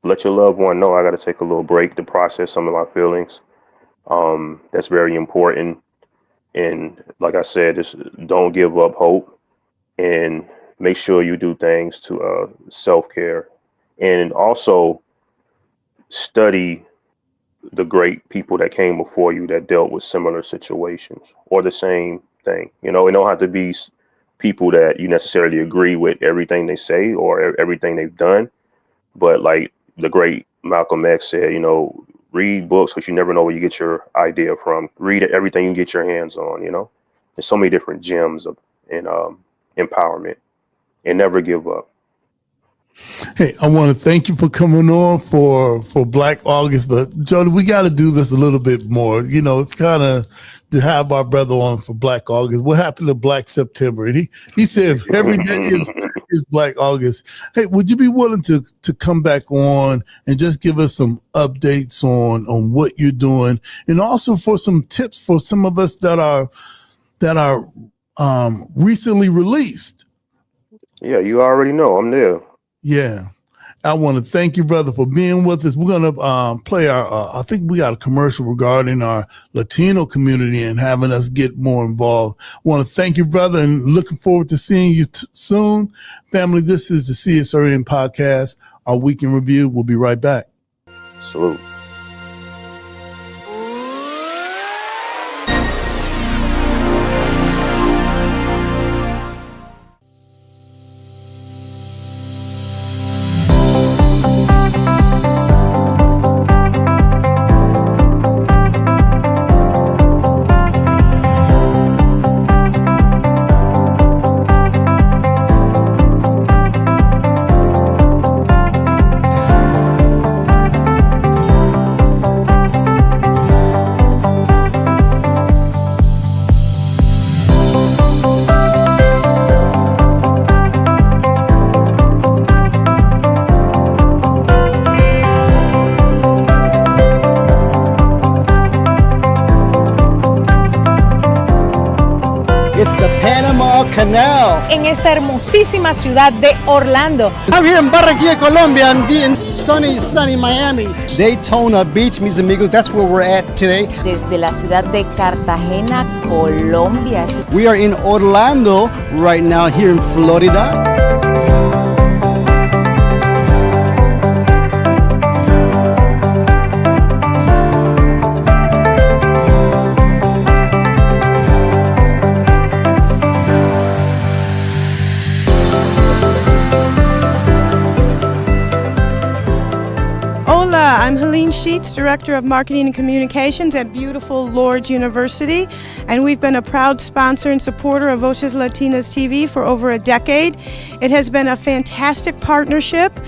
let your loved one know I got to take a little break to process some of my feelings. That's very important. And like I said, just don't give up hope, and make sure you do things to self-care, and also study the great people that came before you that dealt with similar situations or the same thing. It don't have to be people that you necessarily agree with everything they say or everything they've done, but like the great Malcolm X said, read books, because you never know where you get your idea from. Read everything you get your hands on. There's so many different gems of empowerment, and never give up. Hey, I want to thank you for coming on for Black August, but Jody, we got to do this a little bit more. It's kind of to have our brother on for Black August. What happened to Black September? And he said every day is Black August. Hey, would you be willing to come back on and just give us some updates on what you're doing, and also for some tips for some of us that are recently released. Yeah, you already know I'm there. Yeah. I want to thank you, brother, for being with us. We're going to play our, I think we got a commercial regarding our Latino community and having us get more involved. I want to thank you, brother, and looking forward to seeing you soon. Family, this is the CSRN podcast, our weekend review. We'll be right back. Salute. Canal. En esta hermosísima ciudad de Orlando. I'm here in Barranquilla, Colombia, and in sunny Miami. Daytona Beach, mis amigos, that's where we're at today. Desde la ciudad de Cartagena, Colombia. We are in Orlando right now, here in Florida. I'm Helene Sheets, Director of Marketing and Communications at beautiful Lourdes University, and we've been a proud sponsor and supporter of Voces Latinas TV for over a decade. It has been a fantastic partnership.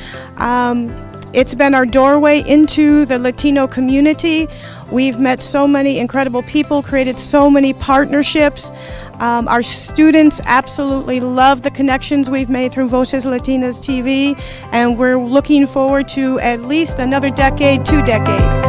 It's been our doorway into the Latino community. We've met so many incredible people, created so many partnerships. Our students absolutely love the connections we've made through Voces Latinas TV, and we're looking forward to at least another decade, 2 decades.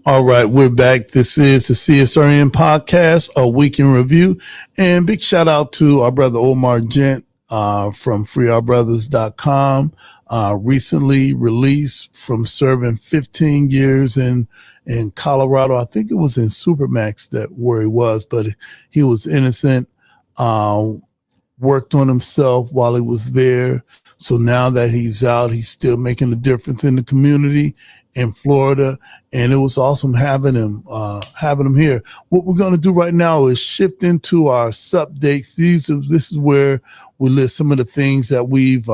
All right, we're back. This is the CSRN podcast, a week in review. And big shout out to our brother Omar Gent from freeourbrothers.com. Recently released from serving 15 years in Colorado. I think it was in Supermax where he was, but he was innocent, worked on himself while he was there. So now that he's out, he's still making a difference in the community in Florida, and it was awesome having him here. What we're going to do right now is shift into our updates. This is where we list some of the things that we've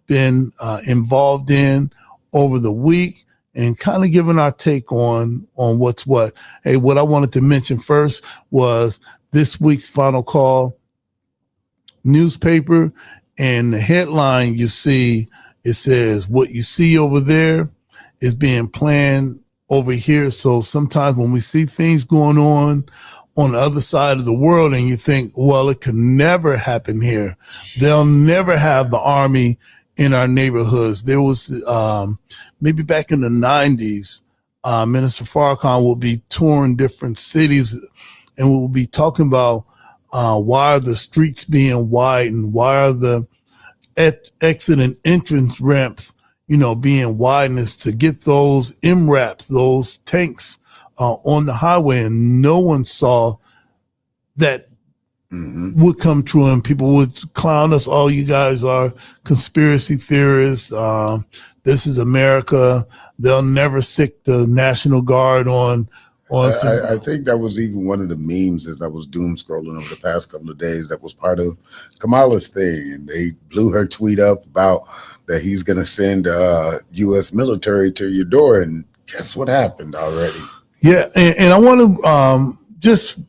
been involved in over the week and kind of giving our take on what's what. Hey, what I wanted to mention first was this week's Final Call newspaper, and the headline you see, it says, "What you see over there is being planned over here." So sometimes when we see things going on the other side of the world and you think, well, it could never happen here. They'll never have the army in our neighborhoods. There was maybe back in the 90s, Minister Farrakhan will be touring different cities and we'll be talking about why are the streets being widened? Why are the exit and entrance ramps being widened, is to get those MRAPs, those tanks on the highway, and no one saw that would come true, and people would clown us. Oh, you guys are conspiracy theorists. This is America. They'll never sick the National Guard on. I think that was even one of the memes as I was doom scrolling over the past couple of days. That was part of Kamala's thing, and they blew her tweet up about that he's going to send U.S. military to your door, and guess what happened already? Yeah, and I want to just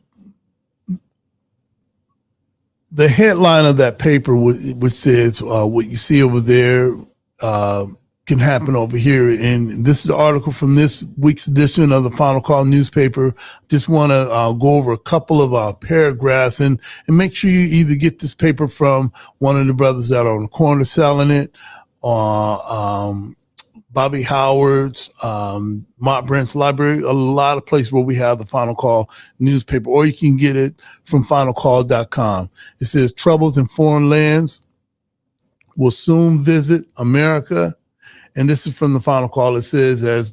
the headline of that paper, which says what you see over there can happen over here. And this is the article from this week's edition of the Final Call newspaper. Just want to go over a couple of paragraphs and make sure you either get this paper from one of the brothers that are on the corner selling it, Bobby Howard's, Mott Branch Library, a lot of places where we have the Final Call newspaper, or you can get it from finalcall.com. It says troubles in foreign lands will soon visit America. And this is from the Final Call. It says,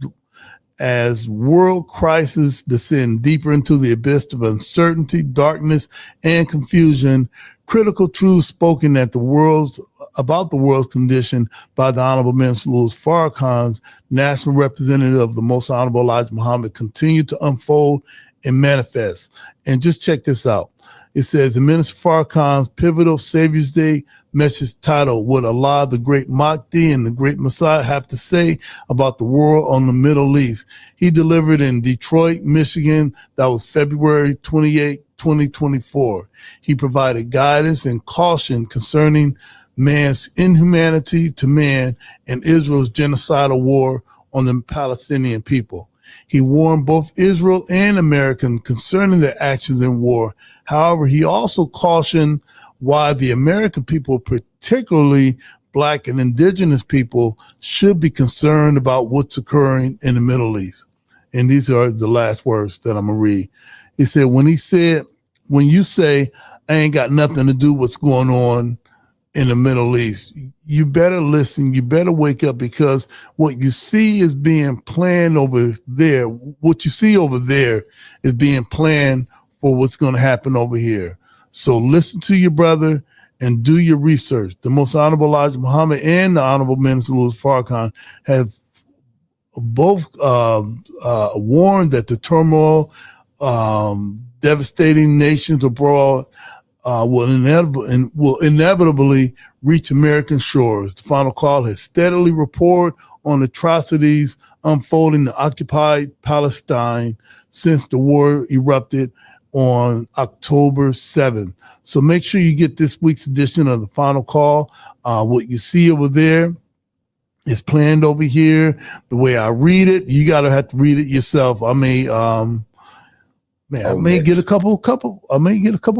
as world crises descend deeper into the abyss of uncertainty, darkness, and confusion, critical truths spoken about the world's condition by the Honorable Minister Louis Farrakhan's national representative of the Most Honorable Elijah Muhammad continue to unfold and manifest. And just check this out. It says the Minister Farrakhan's pivotal Savior's Day message titled, What Allah, the Great Mahdi, and the Great Messiah have to say about the world on the Middle East. He delivered in Detroit, Michigan. That was February 28, 2024. He provided guidance and caution concerning man's inhumanity to man and Israel's genocidal war on the Palestinian people. He warned both Israel and America concerning their actions in war. However, he also cautioned why the American people, particularly Black and indigenous people, should be concerned about what's occurring in the Middle East. And these are the last words that I'm going to read. He said, when you say, I ain't got nothing to do with what's going on in the Middle East, you better listen, you better wake up, because what you see is being planned over there. What you see over there is being planned for what's going to happen over here. So listen to your brother and do your research. The Most Honorable Elijah Muhammad and the Honorable Minister Louis Farrakhan have both warned that the turmoil, devastating nations abroad will inevitably reach American shores. The Final Call has steadily reported on atrocities unfolding in occupied Palestine since the war erupted on October 7th. So make sure you get this week's edition of the Final Call. What you see over there is planned over here. The way I read it, you gotta have to read it yourself. I may get a couple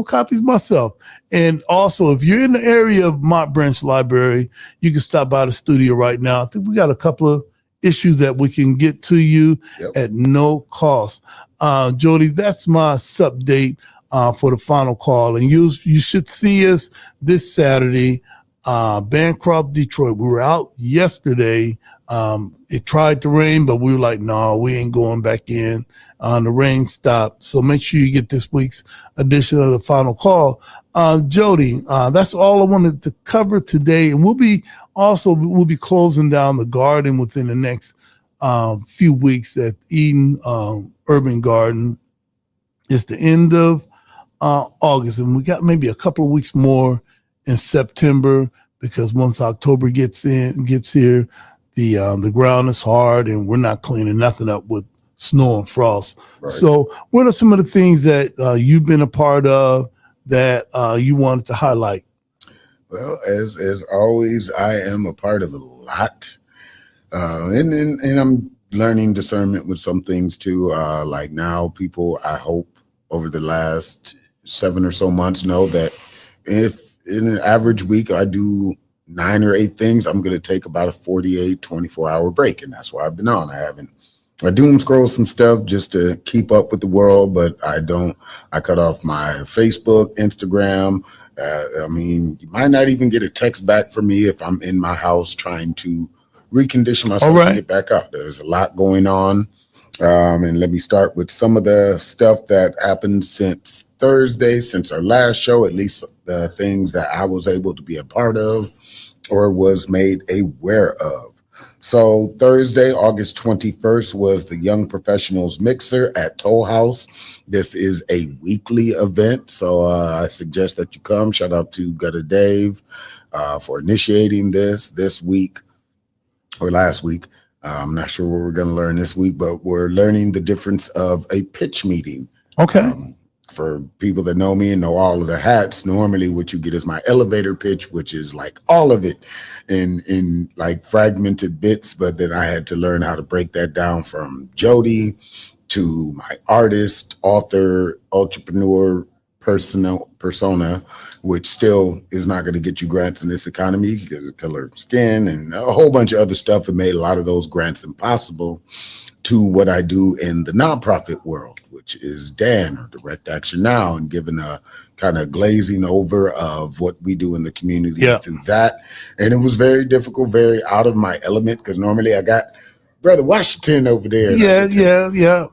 copies myself. And also, if you're in the area of Mott Branch Library, you can stop by the studio right now. I think we got a couple of issues that we can get to you at no cost. Jody, that's my sub date for the Final Call. And you should see us this Saturday, Bancroft, Detroit. We were out yesterday. It tried to rain, but we were like, no, we ain't going back in. The rain stopped. So make sure you get this week's edition of the Final Call. Jody, that's all I wanted to cover today. And we'll be closing down the garden within the next few weeks at Eden Urban Garden. It's the end of August, and we got maybe a couple of weeks more in September, because once October gets here, the ground is hard and we're not cleaning nothing up with snow and frost. Right. So what are some of the things that you've been a part of that you wanted to highlight? Well, as always, I am a part of a lot. And I'm learning discernment with some things too. Like now, people, I hope over the last 7 or so months know that if in an average week I do 9 or 8 things, I'm going to take about a 48, 24-hour break. And that's why I've been on. I doom scroll some stuff just to keep up with the world, but I cut off my Facebook, Instagram. You might not even get a text back from me if I'm in my house trying to recondition myself to get back out. There's a lot going on. And let me start with some of the stuff that happened since Thursday, since our last show, at least the things that I was able to be a part of or was made aware of. So Thursday, August 21st, was the Young Professionals Mixer at Toll House. This is a weekly event, so I suggest that you come. Shout out to Gutter Dave for initiating this week or last week. I'm not sure what we're going to learn this week, but we're learning the difference of a pitch meeting. Okay. For people that know me and know all of the hats, normally what you get is my elevator pitch, which is like all of it in like fragmented bits. But then I had to learn how to break that down from Jody to my artist, author, entrepreneur, persona, which still is not going to get you grants in this economy because of color of skin and a whole bunch of other stuff. It made a lot of those grants impossible, to what I do in the nonprofit world, which is DAN, or Direct Action Now, and giving a kind of glazing over of what we do in the community through that. And it was very difficult, very out of my element, because normally I got Brother Washington over there. Yeah.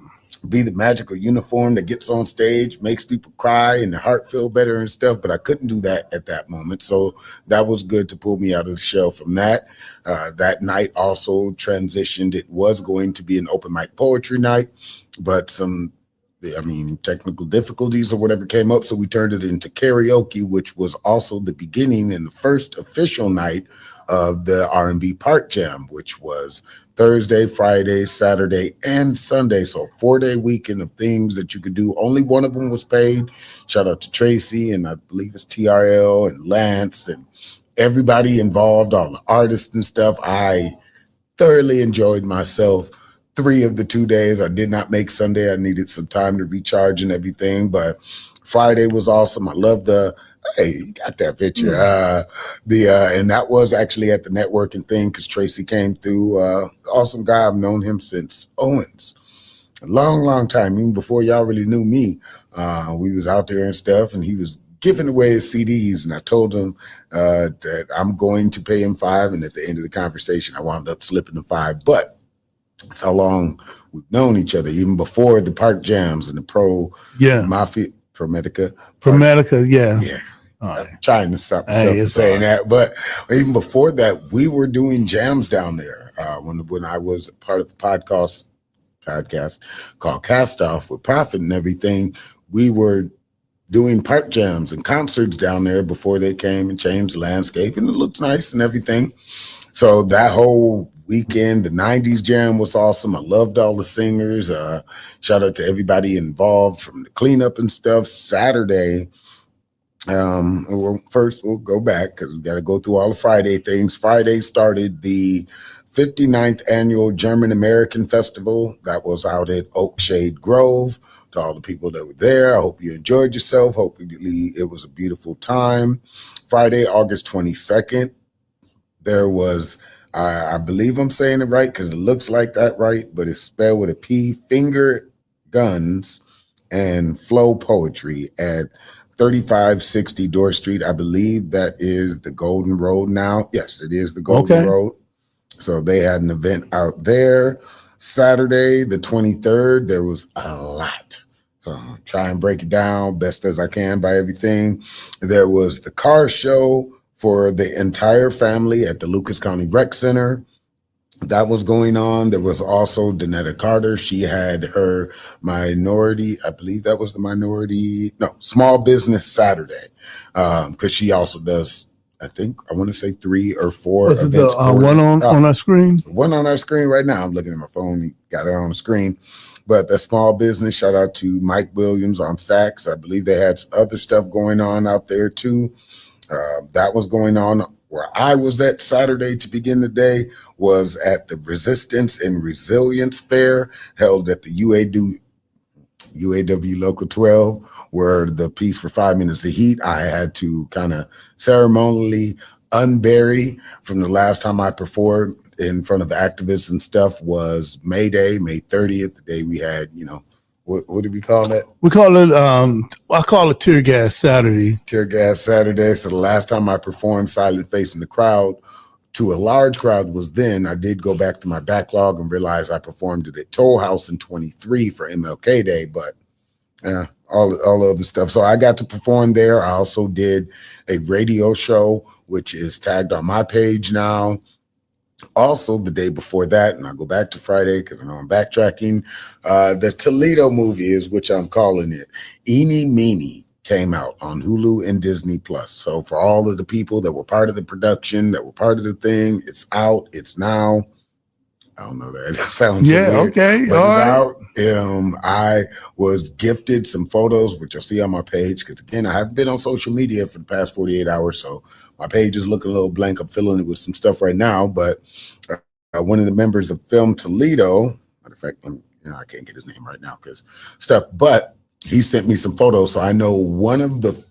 Be the magical uniform that gets on stage, makes people cry and their heart feel better and stuff. But I couldn't do that at that moment. So that was good to pull me out of the shell from that. That night also transitioned. It was going to be an open mic poetry night, but technical difficulties or whatever came up. So we turned it into karaoke, which was also the beginning and the first official night of the R&B Park Jam, which was Thursday, Friday, Saturday, and Sunday. So a 4-day weekend of things that you could do. Only one of them was paid. Shout out to Tracy, and I believe it's TRL and Lance and everybody involved, all the artists and stuff. I thoroughly enjoyed myself. 3 of the 2 days. I did not make Sunday. I needed some time to recharge and everything, but Friday was awesome. I love hey, you got that picture. And that was actually at the networking thing because Tracy came through. Awesome guy. I've known him since Owens. A long time, even before y'all really knew me. We was out there and stuff, and he was giving away his CDs, and I told him that I'm going to pay him $5, and at the end of the conversation, I wound up slipping the $5. But it's how long we've known each other, even before the park jams and the Mafia, Promedica, yeah. I'm trying to stop myself from saying that, but even before that, we were doing jams down there. When I was part of a podcast called Cast Off with Prophet and everything, we were doing park jams and concerts down there before they came and changed the landscape, and it looks nice and everything. So that whole weekend, the 90s jam was awesome. I loved all the singers. Shout out to everybody involved from the cleanup and stuff. Saturday, first we'll go back because we got to go through all the Friday things. Friday started the 59th annual German American Festival that was out at Oakshade Grove. To all the people that were there, I hope you enjoyed yourself. Hopefully it was a beautiful time. Friday, August 22nd, there was, I believe I'm saying it right because it looks like that right, but it's spelled with a P, Finger Guns and Flow Poetry at 3560 Door Street. I believe that is the Golden Road now. Yes, it is the Golden Road. So they had an event out there. Saturday, the 23rd, there was a lot. So I'll try and break it down best as I can by everything. There was the car show for the entire family at the Lucas County Rec Center. That was going on. There was also Danetta Carter. She had her minority, I believe that was Small Business Saturday, because she also does, I want to say 3 or 4 was events. It the one on our screen? One on our screen right now. I'm looking at my phone. He got it on the screen. But the small business, shout out to Mike Williams on sax. I believe they had other stuff going on out there too. That was going on. Where I was at Saturday to begin the day was at the Resistance and Resilience Fair held at the UAW Local 12, where the piece for 5 Minutes of Heat, I had to kind of ceremonially unbury from the last time I performed in front of activists and stuff was May Day, May 30th, the day we had, what did we call that? We call it, I call it Tear Gas Saturday. Tear Gas Saturday. So the last time I performed Silent Facing the Crowd to a large crowd was then. I did go back to my backlog and realize I performed it at Toll House in 23 for MLK Day, but all of the stuff. So I got to perform there. I also did a radio show, which is tagged on my page now. Also, the day before that, and I'll go back to Friday because I know I'm backtracking, the Toledo movie is, which I'm calling it, Eenie Meenie, came out on Hulu and Disney Plus. So for all of the people that were part of the production, that were part of the thing, it's out, it's now. I don't know that. It sounds Yeah, weird, okay, but all it's out. I was gifted some photos, which you'll see on my page. Because again, I haven't been on social media for the past 48 hours, so my page is looking a little blank. I'm filling it with some stuff right now. But one of the members of Film Toledo, matter of fact, I can't get his name right now because stuff. But he sent me some photos, so I know one of the.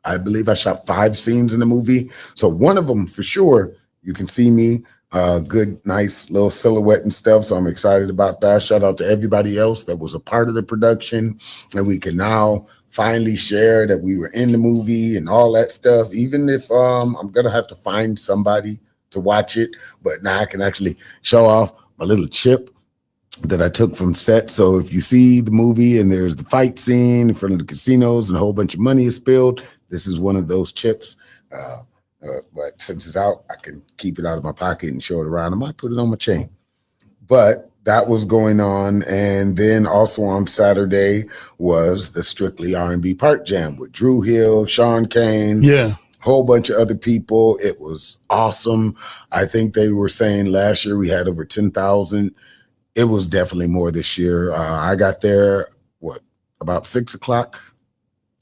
I believe I shot 5 scenes in the movie, so one of them for sure. You can see me. Good, nice little silhouette and stuff. So I'm excited about that. Shout out to everybody else that was a part of the production. And we can now finally share that we were in the movie and all that stuff. Even if I'm going to have to find somebody to watch it. But now I can actually show off my little chip that I took from set. So if you see the movie and there's the fight scene in front of the casinos and a whole bunch of money is spilled, this is one of those chips. But since it's out, I can keep it out of my pocket and show it around. I might put it on my chain. But that was going on. And then also on Saturday was the Strictly R&B Park Jam with Drew Hill, Sean Kane. Yeah. Whole bunch of other people. It was awesome. I think they were saying last year we had over 10,000. It was definitely more this year. I got there, about 6 o'clock?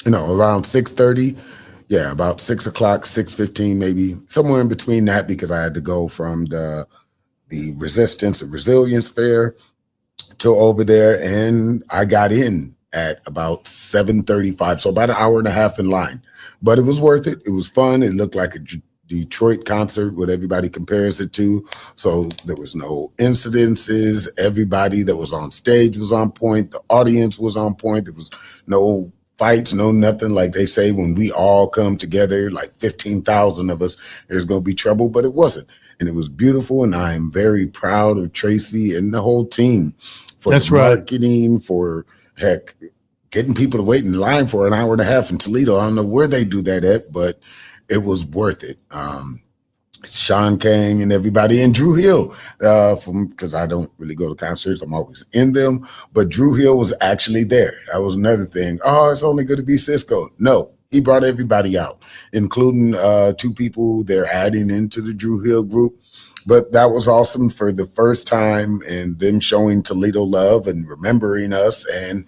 No, around 6:30. Yeah, about 6 o'clock, 6:15, maybe somewhere in between that, because I had to go from the Resistance and Resilience Fair to over there, and I got in at about 7:35, so about an hour and a half in line. But it was worth it. It was fun. It looked like a Detroit concert, what everybody compares it to. So there was no incidences. Everybody that was on stage was on point. The audience was on point. There was no fights, no nothing. Like they say, when we all come together, like 15,000 of us, there's going to be trouble, but it wasn't. And it was beautiful. And I am very proud of Tracy and the whole team for the marketing, for getting people to wait in line for an hour and a half in Toledo. I don't know where they do that at, but it was worth it. Sean Kang and everybody, and Drew Hill, because I don't really go to concerts, I'm always in them, but Drew Hill was actually there. That was another thing. Oh, it's only going to be Cisco. No, he brought everybody out, including 2 people they're adding into the Drew Hill group. But that was awesome for the first time, and them showing Toledo love and remembering us, and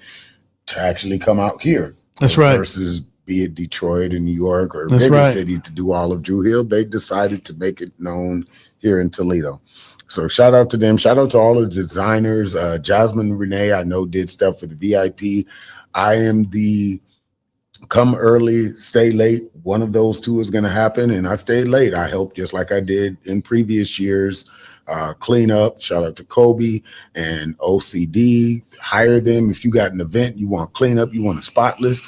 to actually come out here. That's right. Versus be it Detroit or New York or bigger cities to do all of Drew Hill. They decided to make it known here in Toledo. So shout out to them. Shout out to all the designers. Jasmine Renee, I know, did stuff for the VIP. I am the come early, stay late. One of those 2 is going to happen. And I stayed late. I helped just like I did in previous years. Clean up. Shout out to Kobe and OCD. Hire them. If you got an event, you want cleanup, you want a spotless.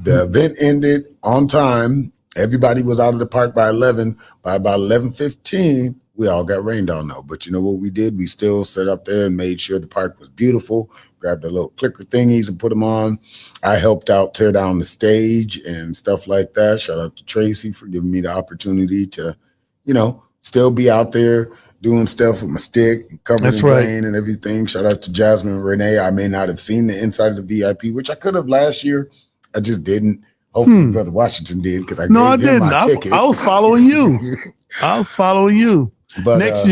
The event ended on time. Everybody was out of the park by 11. By about 11:15, we all got rained on though. But you know what we did? We still sat up there and made sure the park was beautiful. Grabbed the little clicker thingies and put them on. I helped out tear down the stage and stuff like that. Shout out to Tracy for giving me the opportunity to, still be out there doing stuff with my stick and covering the rain and everything. Shout out to Jasmine Renee. I may not have seen the inside of the VIP, which I could have last year. I just didn't. Hopefully, Brother Washington did, because I gave him my ticket. I was following you. But next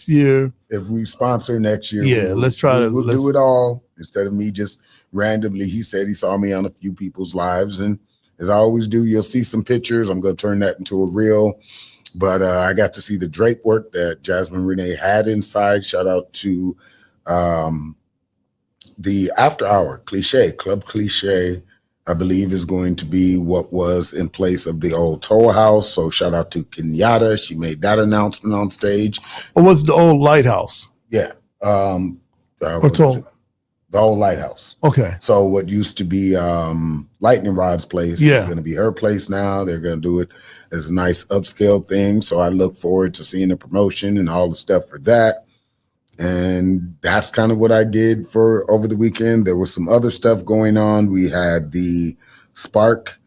year, if we sponsor next year, let's try. We'll do it all instead of me just randomly. He said he saw me on a few people's lives, and as I always do, you'll see some pictures. I'm going to turn that into a reel. But I got to see the drape work that Jasmine Renee had inside. Shout out to the After Hour Club Cliche. I believe is going to be what was in place of the old Toll House. So shout out to Kenyatta. She made that announcement on stage. Or was it the old lighthouse? Yeah. The old lighthouse. Okay. So what used to be Lightning Rod's place is going to be her place now. They're going to do it as a nice upscale thing. So I look forward to seeing the promotion and all the stuff for that. And that's kind of what I did for over the weekend. There was some other stuff going on. We had the Spark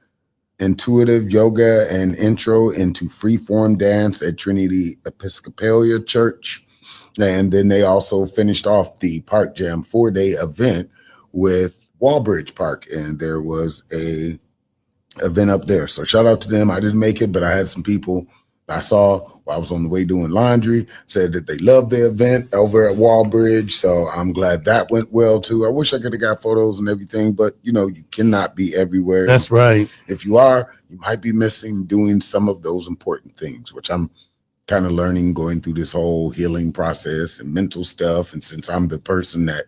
Intuitive Yoga and Intro into Freeform Dance at Trinity Episcopal Church. And then they also finished off the Park Jam 4-day event with Walbridge Park. And there was a event up there. So shout out to them. I didn't make it, but I had some people I saw while I was on the way doing laundry, said that they loved the event over at Wallbridge. So I'm glad that went well too. I wish I could have got photos and everything, but you know, you cannot be everywhere. That's right. If you are, you might be missing doing some of those important things, which I'm kind of learning going through this whole healing process and mental stuff. And since I'm the person that,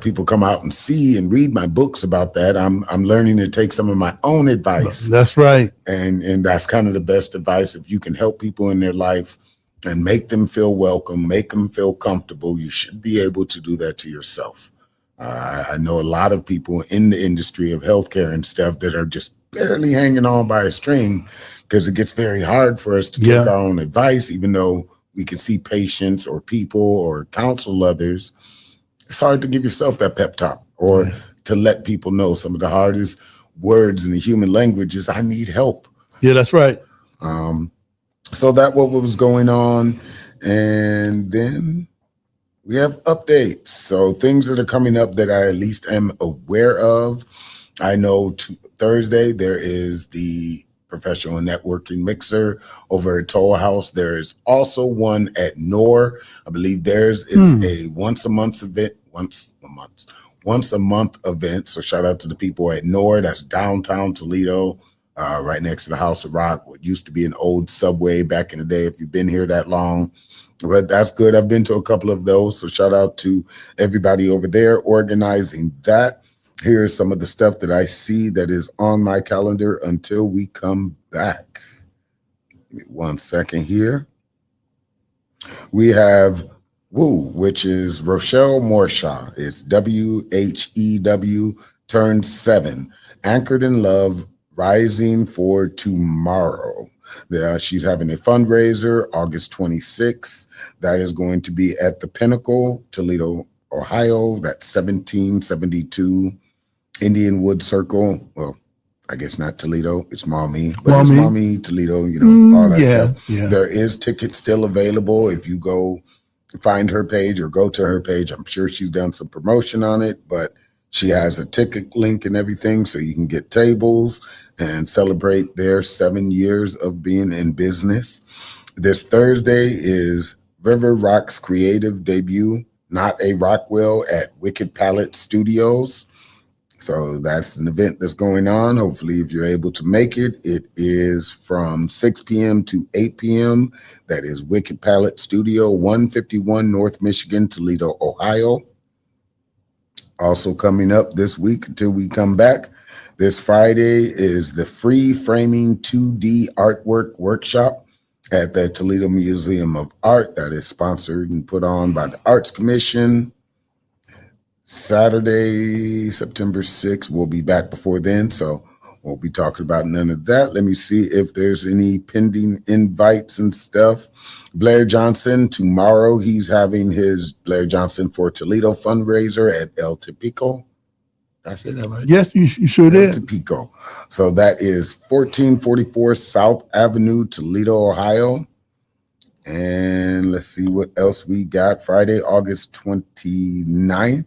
people come out and see and read my books about that, I'm learning to take some of my own advice. That's right. And that's kind of the best advice. If you can help people in their life and make them feel welcome, make them feel comfortable, you should be able to do that to yourself. I know a lot of people in the industry of healthcare and stuff that are just barely hanging on by a string because it gets very hard for us to take our own advice, even though we can see patients or people or counsel others. It's hard to give yourself that pep talk or to let people know some of the hardest words in the human language is I need help. Yeah, that's right. So that what was going on. And then we have updates. So things that are coming up that I at least am aware of. I know Thursday there is the professional networking mixer over at Toll House. There's also one at NOR. I believe theirs is a once a month event. So shout out to the people at NOR. That's downtown Toledo, right next to the House of Rock, what used to be an old Subway back in the day, if you've been here that long. But that's good. I've been to a couple of those. So shout out to everybody over there organizing that. Here's some of the stuff that I see that is on my calendar until we come back. Give me 1 second here. We have WOO, which is Rochelle Morshaw. It's WHEW turned 7. Anchored in Love, Rising for Tomorrow. She's having a fundraiser August 26th. That is going to be at the Pinnacle, Toledo, Ohio. That's 1772 Indian Wood Circle. Well, I guess not Toledo. It's Maumee, but it's Maumee, Toledo, you know, all that stuff. Yeah. There is tickets still available. If you go find her page or go to her page, I'm sure she's done some promotion on it, but she has a ticket link and everything so you can get tables and celebrate their 7 years of being in business. This Thursday is River Rock's creative debut, Not a Rockwell, at Wicked Palette Studios. So that's an event that's going on. Hopefully, if you're able to make it, it is from 6 p.m. to 8 p.m. That is Wicked Palette Studio, 151 North Michigan, Toledo, Ohio. Also coming up this week until we come back, this Friday is the Free Framing 2D Artwork Workshop at the Toledo Museum of Art. That is sponsored and put on by the Arts Commission. Saturday, September 6th. We'll be back before then, so won't be talking about none of that. Let me see if there's any pending invites and stuff. Blair Johnson, tomorrow he's having his Blair Johnson for Toledo fundraiser at El Tipico. Did I say that right? Yes, you sure did. El Tipico. So that is 1444 South Avenue, Toledo, Ohio. And let's see what else we got. Friday, August 29th.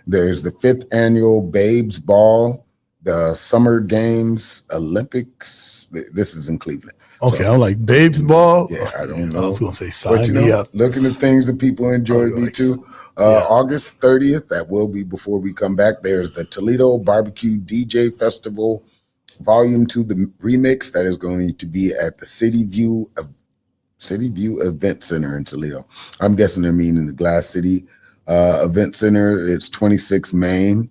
There's the 5th annual Babes Ball, the Summer Games Olympics. This is in Cleveland. Okay, so, I'm like Babes Ball. Yeah, I don't know. I was gonna say sign me up. Looking at things that people enjoyed me too. August 30th, that will be before we come back. There's the Toledo Barbecue DJ Festival, Volume 2, the remix. That is going to be at the City View Event Center in Toledo. I'm guessing they're meaning the Glass City Event Center. It's 26 Main.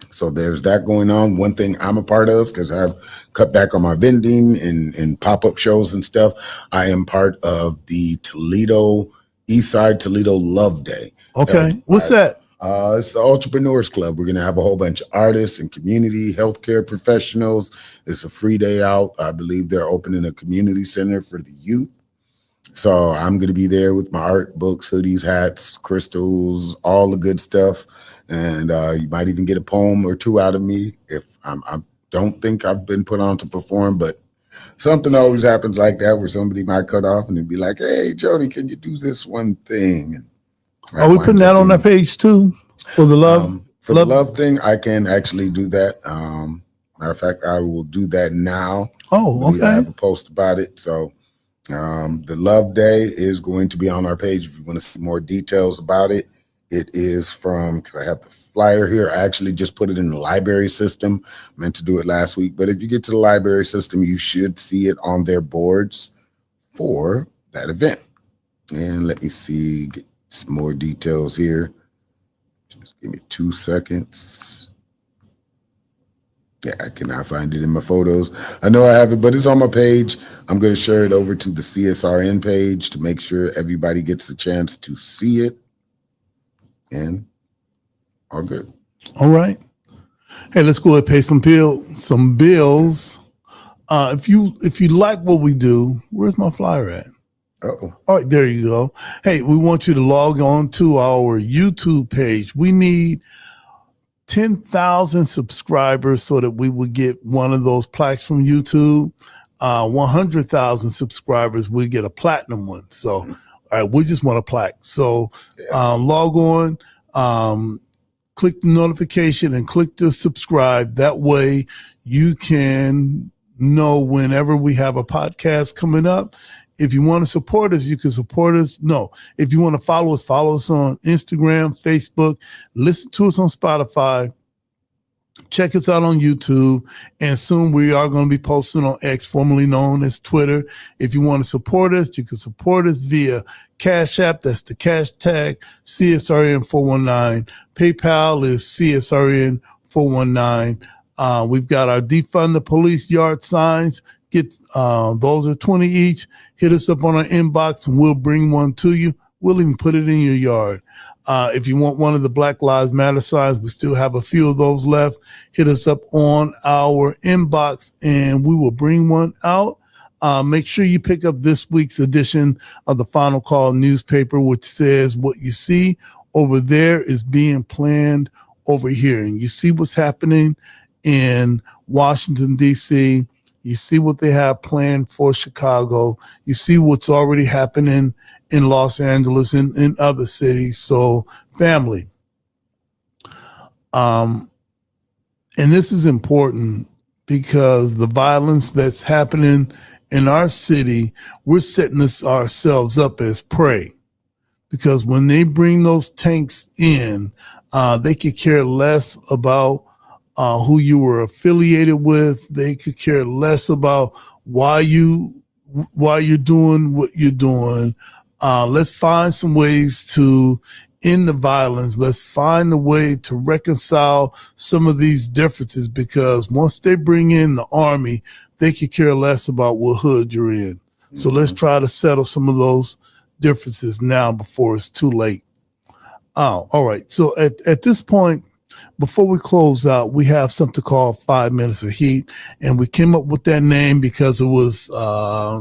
So there's that going on. One thing I'm a part of, because I've cut back on my vending and pop-up shows and stuff, I am part of the Toledo Eastside Toledo Love Day. Okay. What's that? It's the Entrepreneurs Club. We're going to have a whole bunch of artists and community healthcare professionals. It's a free day out. I believe they're opening a community center for the youth. So I'm going to be there with my art, books, hoodies, hats, crystals, all the good stuff. And you might even get a poem or two out of me. If I don't think I've been put on to perform, but something always happens like that where somebody might cut off and they'd be like, hey, Jody, can you do this one thing? Are we putting that on that page too? For the love? The love thing, I can actually do that. Matter of fact, I will do that now. Oh, okay. I have a post about it. So The Love Day is going to be on our page if you want to see more details about it. It is from, I have the flyer here. I actually just put it in the library system. Meant to do it last week, but if you get to the library system, you should see it on their boards for that event. And let me see, get some more details here. Just give me 2 seconds. Yeah, I cannot find it in my photos. I know I have it, but it's on my page. I'm going to share it over to the CSRN page to make sure everybody gets a chance to see it. And all good. All right. Hey, let's go ahead and pay some bills. If you like what we do, where's my flyer at? Uh-oh. All right, there you go. Hey, we want you to log on to our YouTube page. We need 10,000 subscribers so that we would get one of those plaques from YouTube. 100,000 subscribers, we get a platinum one. So, all right, we just want a plaque. So, log on, click the notification and click the subscribe. That way you can know whenever we have a podcast coming up. If you want to support us, you can support us. No, if you want to follow us on Instagram, Facebook, listen to us on Spotify, check us out on YouTube, and soon we are going to be posting on X, formerly known as Twitter. If you want to support us, you can support us via Cash App. That's the cash tag, CSRN419. PayPal is CSRN419. We've got our defund the police yard signs. Get those are 20 each. Hit us up on our inbox and we'll bring one to you. We'll even put it in your yard. If you want one of the Black Lives Matter signs, we still have a few of those left. Hit us up on our inbox and we will bring one out. Make sure you pick up this week's edition of the Final Call newspaper, which says what you see over there is being planned over here. And you see what's happening in Washington, D.C., you see what they have planned for Chicago. You see what's already happening in Los Angeles and in other cities. So, family. And this is important because the violence that's happening in our city, we're setting this ourselves up as prey. Because when they bring those tanks in, they could care less about who you were affiliated with. They could care less about why you're doing what you're doing. Let's find some ways to end the violence. Let's find a way to reconcile some of these differences, because once they bring in the army, they could care less about what hood you're in. Mm-hmm. So let's try to settle some of those differences now before it's too late. Oh, all right. So at this point, before we close out, we have something called 5 Minutes of Heat, and we came up with that name because it was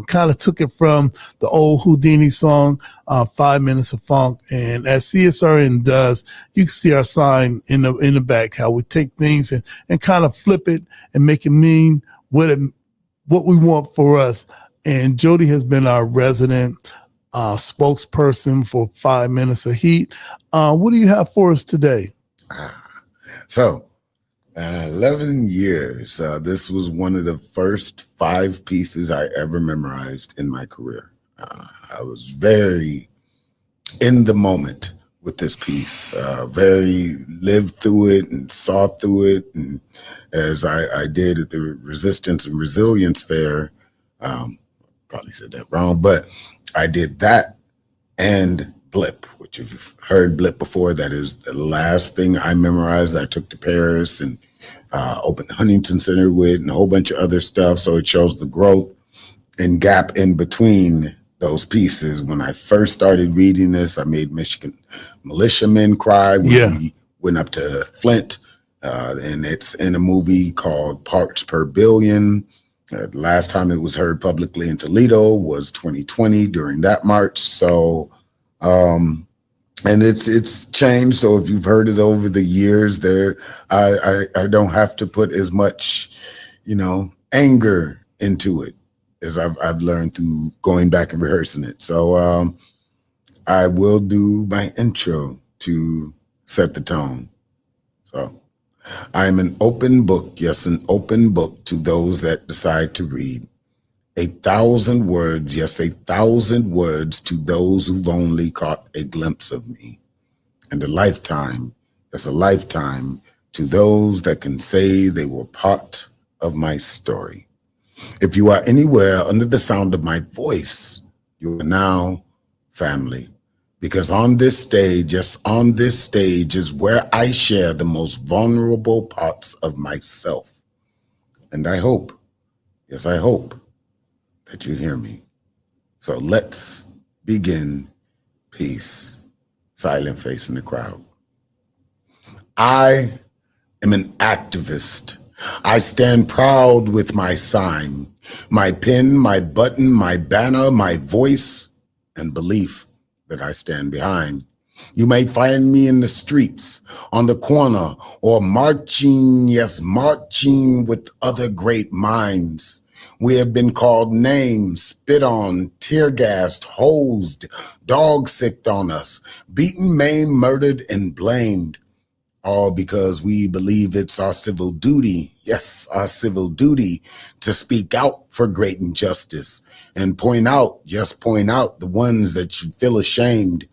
kind of took it from the old Houdini song, 5 Minutes of Funk. And as CSRN does, you can see our sign in the back, how we take things and kind of flip it and make it mean what we want for us. And Jody has been our resident spokesperson for 5 Minutes of Heat. What do you have for us today? So, 11 years. This was one of the first 5 pieces I ever memorized in my career. I was very in the moment with this piece, very lived through it and saw through it. And as I did at the Resistance and Resilience Fair, probably said that wrong, but I did that and Blip, which if you've heard Blip before, that is the last thing I memorized. I took to Paris and opened Huntington Center with and a whole bunch of other stuff. So it shows the growth and gap in between those pieces. When I first started reading this, I made Michigan militiamen cry when we went up to Flint. And it's in a movie called Parts Per Billion. The last time it was heard publicly in Toledo was 2020 during that march. So and it's changed. So if you've heard it over the years, I don't have to put as much, anger into it as I've learned through going back and rehearsing it. So I will do my intro to set the tone. So I'm an open book, yes, an open book to those that decide to read. 1,000 words, yes, 1,000 words to those who've only caught a glimpse of me. And a lifetime, yes, a lifetime to those that can say they were part of my story. If you are anywhere under the sound of my voice, you are now family. Because on this stage, yes, on this stage is where I share the most vulnerable parts of myself. And I hope, yes, I hope that you hear me. So let's begin. Peace. Silent face in the crowd. I am an activist. I stand proud with my sign, my pin, my button, my banner, my voice, and belief that I stand behind. You may find me in the streets, on the corner, or marching, yes, marching with other great minds. We have been called names, spit on, tear gassed, hosed, dog sicked on us, beaten, maimed, murdered, and blamed. All because we believe it's our civil duty, yes, our civil duty to speak out for great injustice and point out, just point out the ones that should feel ashamed.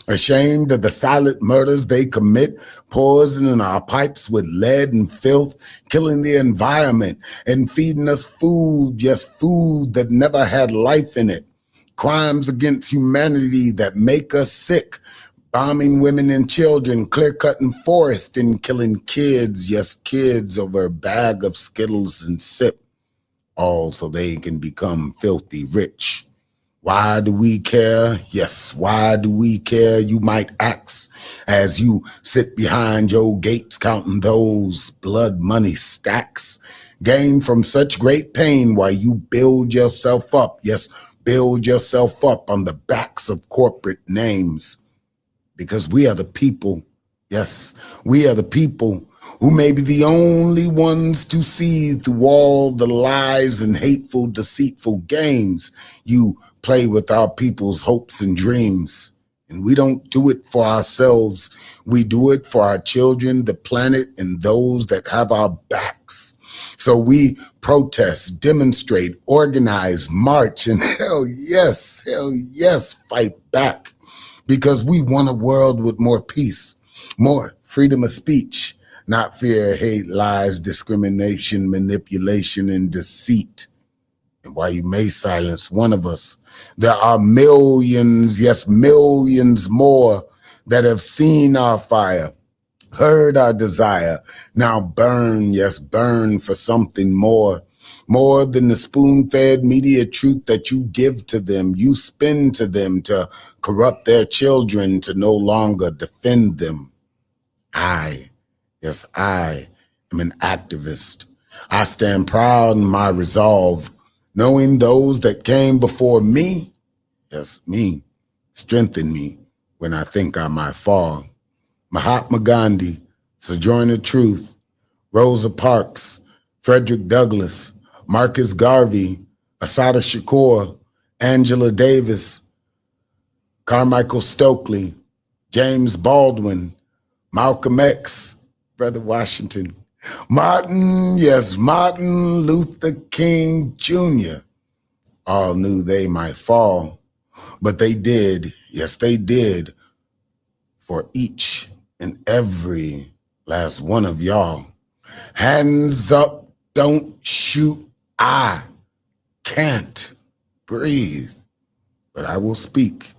Ashamed of the silent murders they commit, poisoning our pipes with lead and filth, killing the environment and feeding us food, yes, food that never had life in it. Crimes against humanity that make us sick, bombing women and children, clear-cutting forests and killing kids, yes, kids over a bag of Skittles and sip, all so they can become filthy rich. Why do we care? Yes, why do we care? You might ask as you sit behind your gates counting those blood money stacks gained from such great pain while you build yourself up. Yes, build yourself up on the backs of corporate names. Because we are the people, yes, we are the people who may be the only ones to see through all the lies and hateful, deceitful games you play with our people's hopes and dreams. And we don't do it for ourselves. We do it for our children, the planet, and those that have our backs. So we protest, demonstrate, organize, march, and hell yes, fight back. Because we want a world with more peace, more freedom of speech, not fear, hate, lies, discrimination, manipulation, and deceit. And while you may silence one of us, there are millions, yes, millions more that have seen our fire, heard our desire, now burn, yes, burn for something more. More than the spoon-fed media truth that you give to them, you spin to them to corrupt their children, to no longer defend them. I am an activist. I stand proud in my resolve, knowing those that came before me, yes, me, strengthen me when I think I might fall. Mahatma Gandhi, Sojourner Truth, Rosa Parks, Frederick Douglass, Marcus Garvey, Assata Shakur, Angela Davis, Carmichael Stokely, James Baldwin, Malcolm X, Brother Washington, Martin Luther King Jr. All knew they might fall, but they did, yes, they did, for each and every last one of y'all. Hands up, don't shoot. I can't breathe, but I will speak.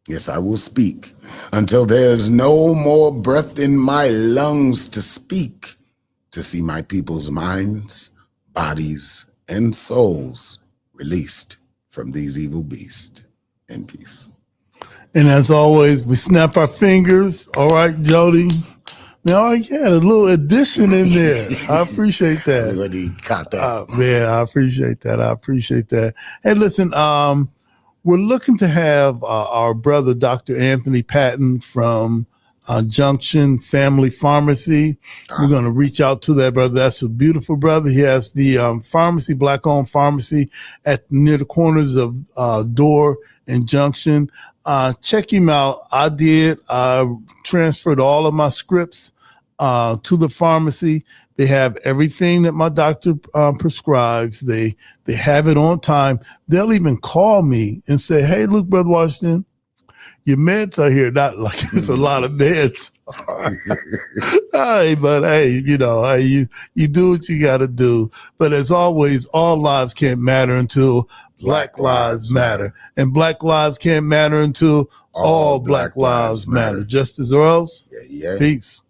Yes, I will speak until there's no more breath in my lungs to speak, to see my people's minds, bodies, and souls released from these evil beasts. In peace. And as always, we snap our fingers. All right, Jody. Now, you had a little addition in there. I appreciate that. Everybody caught that. Man, I appreciate that. Hey, listen, we're looking to have our brother, Dr. Anthony Patton from Junction Family Pharmacy. We're going to reach out to that brother. That's a beautiful brother. He has the pharmacy, black-owned pharmacy near the corners of Door and Junction. Check him out. I transferred all of my scripts to the pharmacy. They have everything that my doctor prescribes. They have it on time. They'll even call me and say, "Hey, look, Brother Washington, your meds are here." Not like it's a lot of meds. Hey, but hey, you do what you got to do. But as always, all lives can't matter until Black lives matter. And Black lives can't matter until all Black lives matter. Justice or else? Yeah. Peace.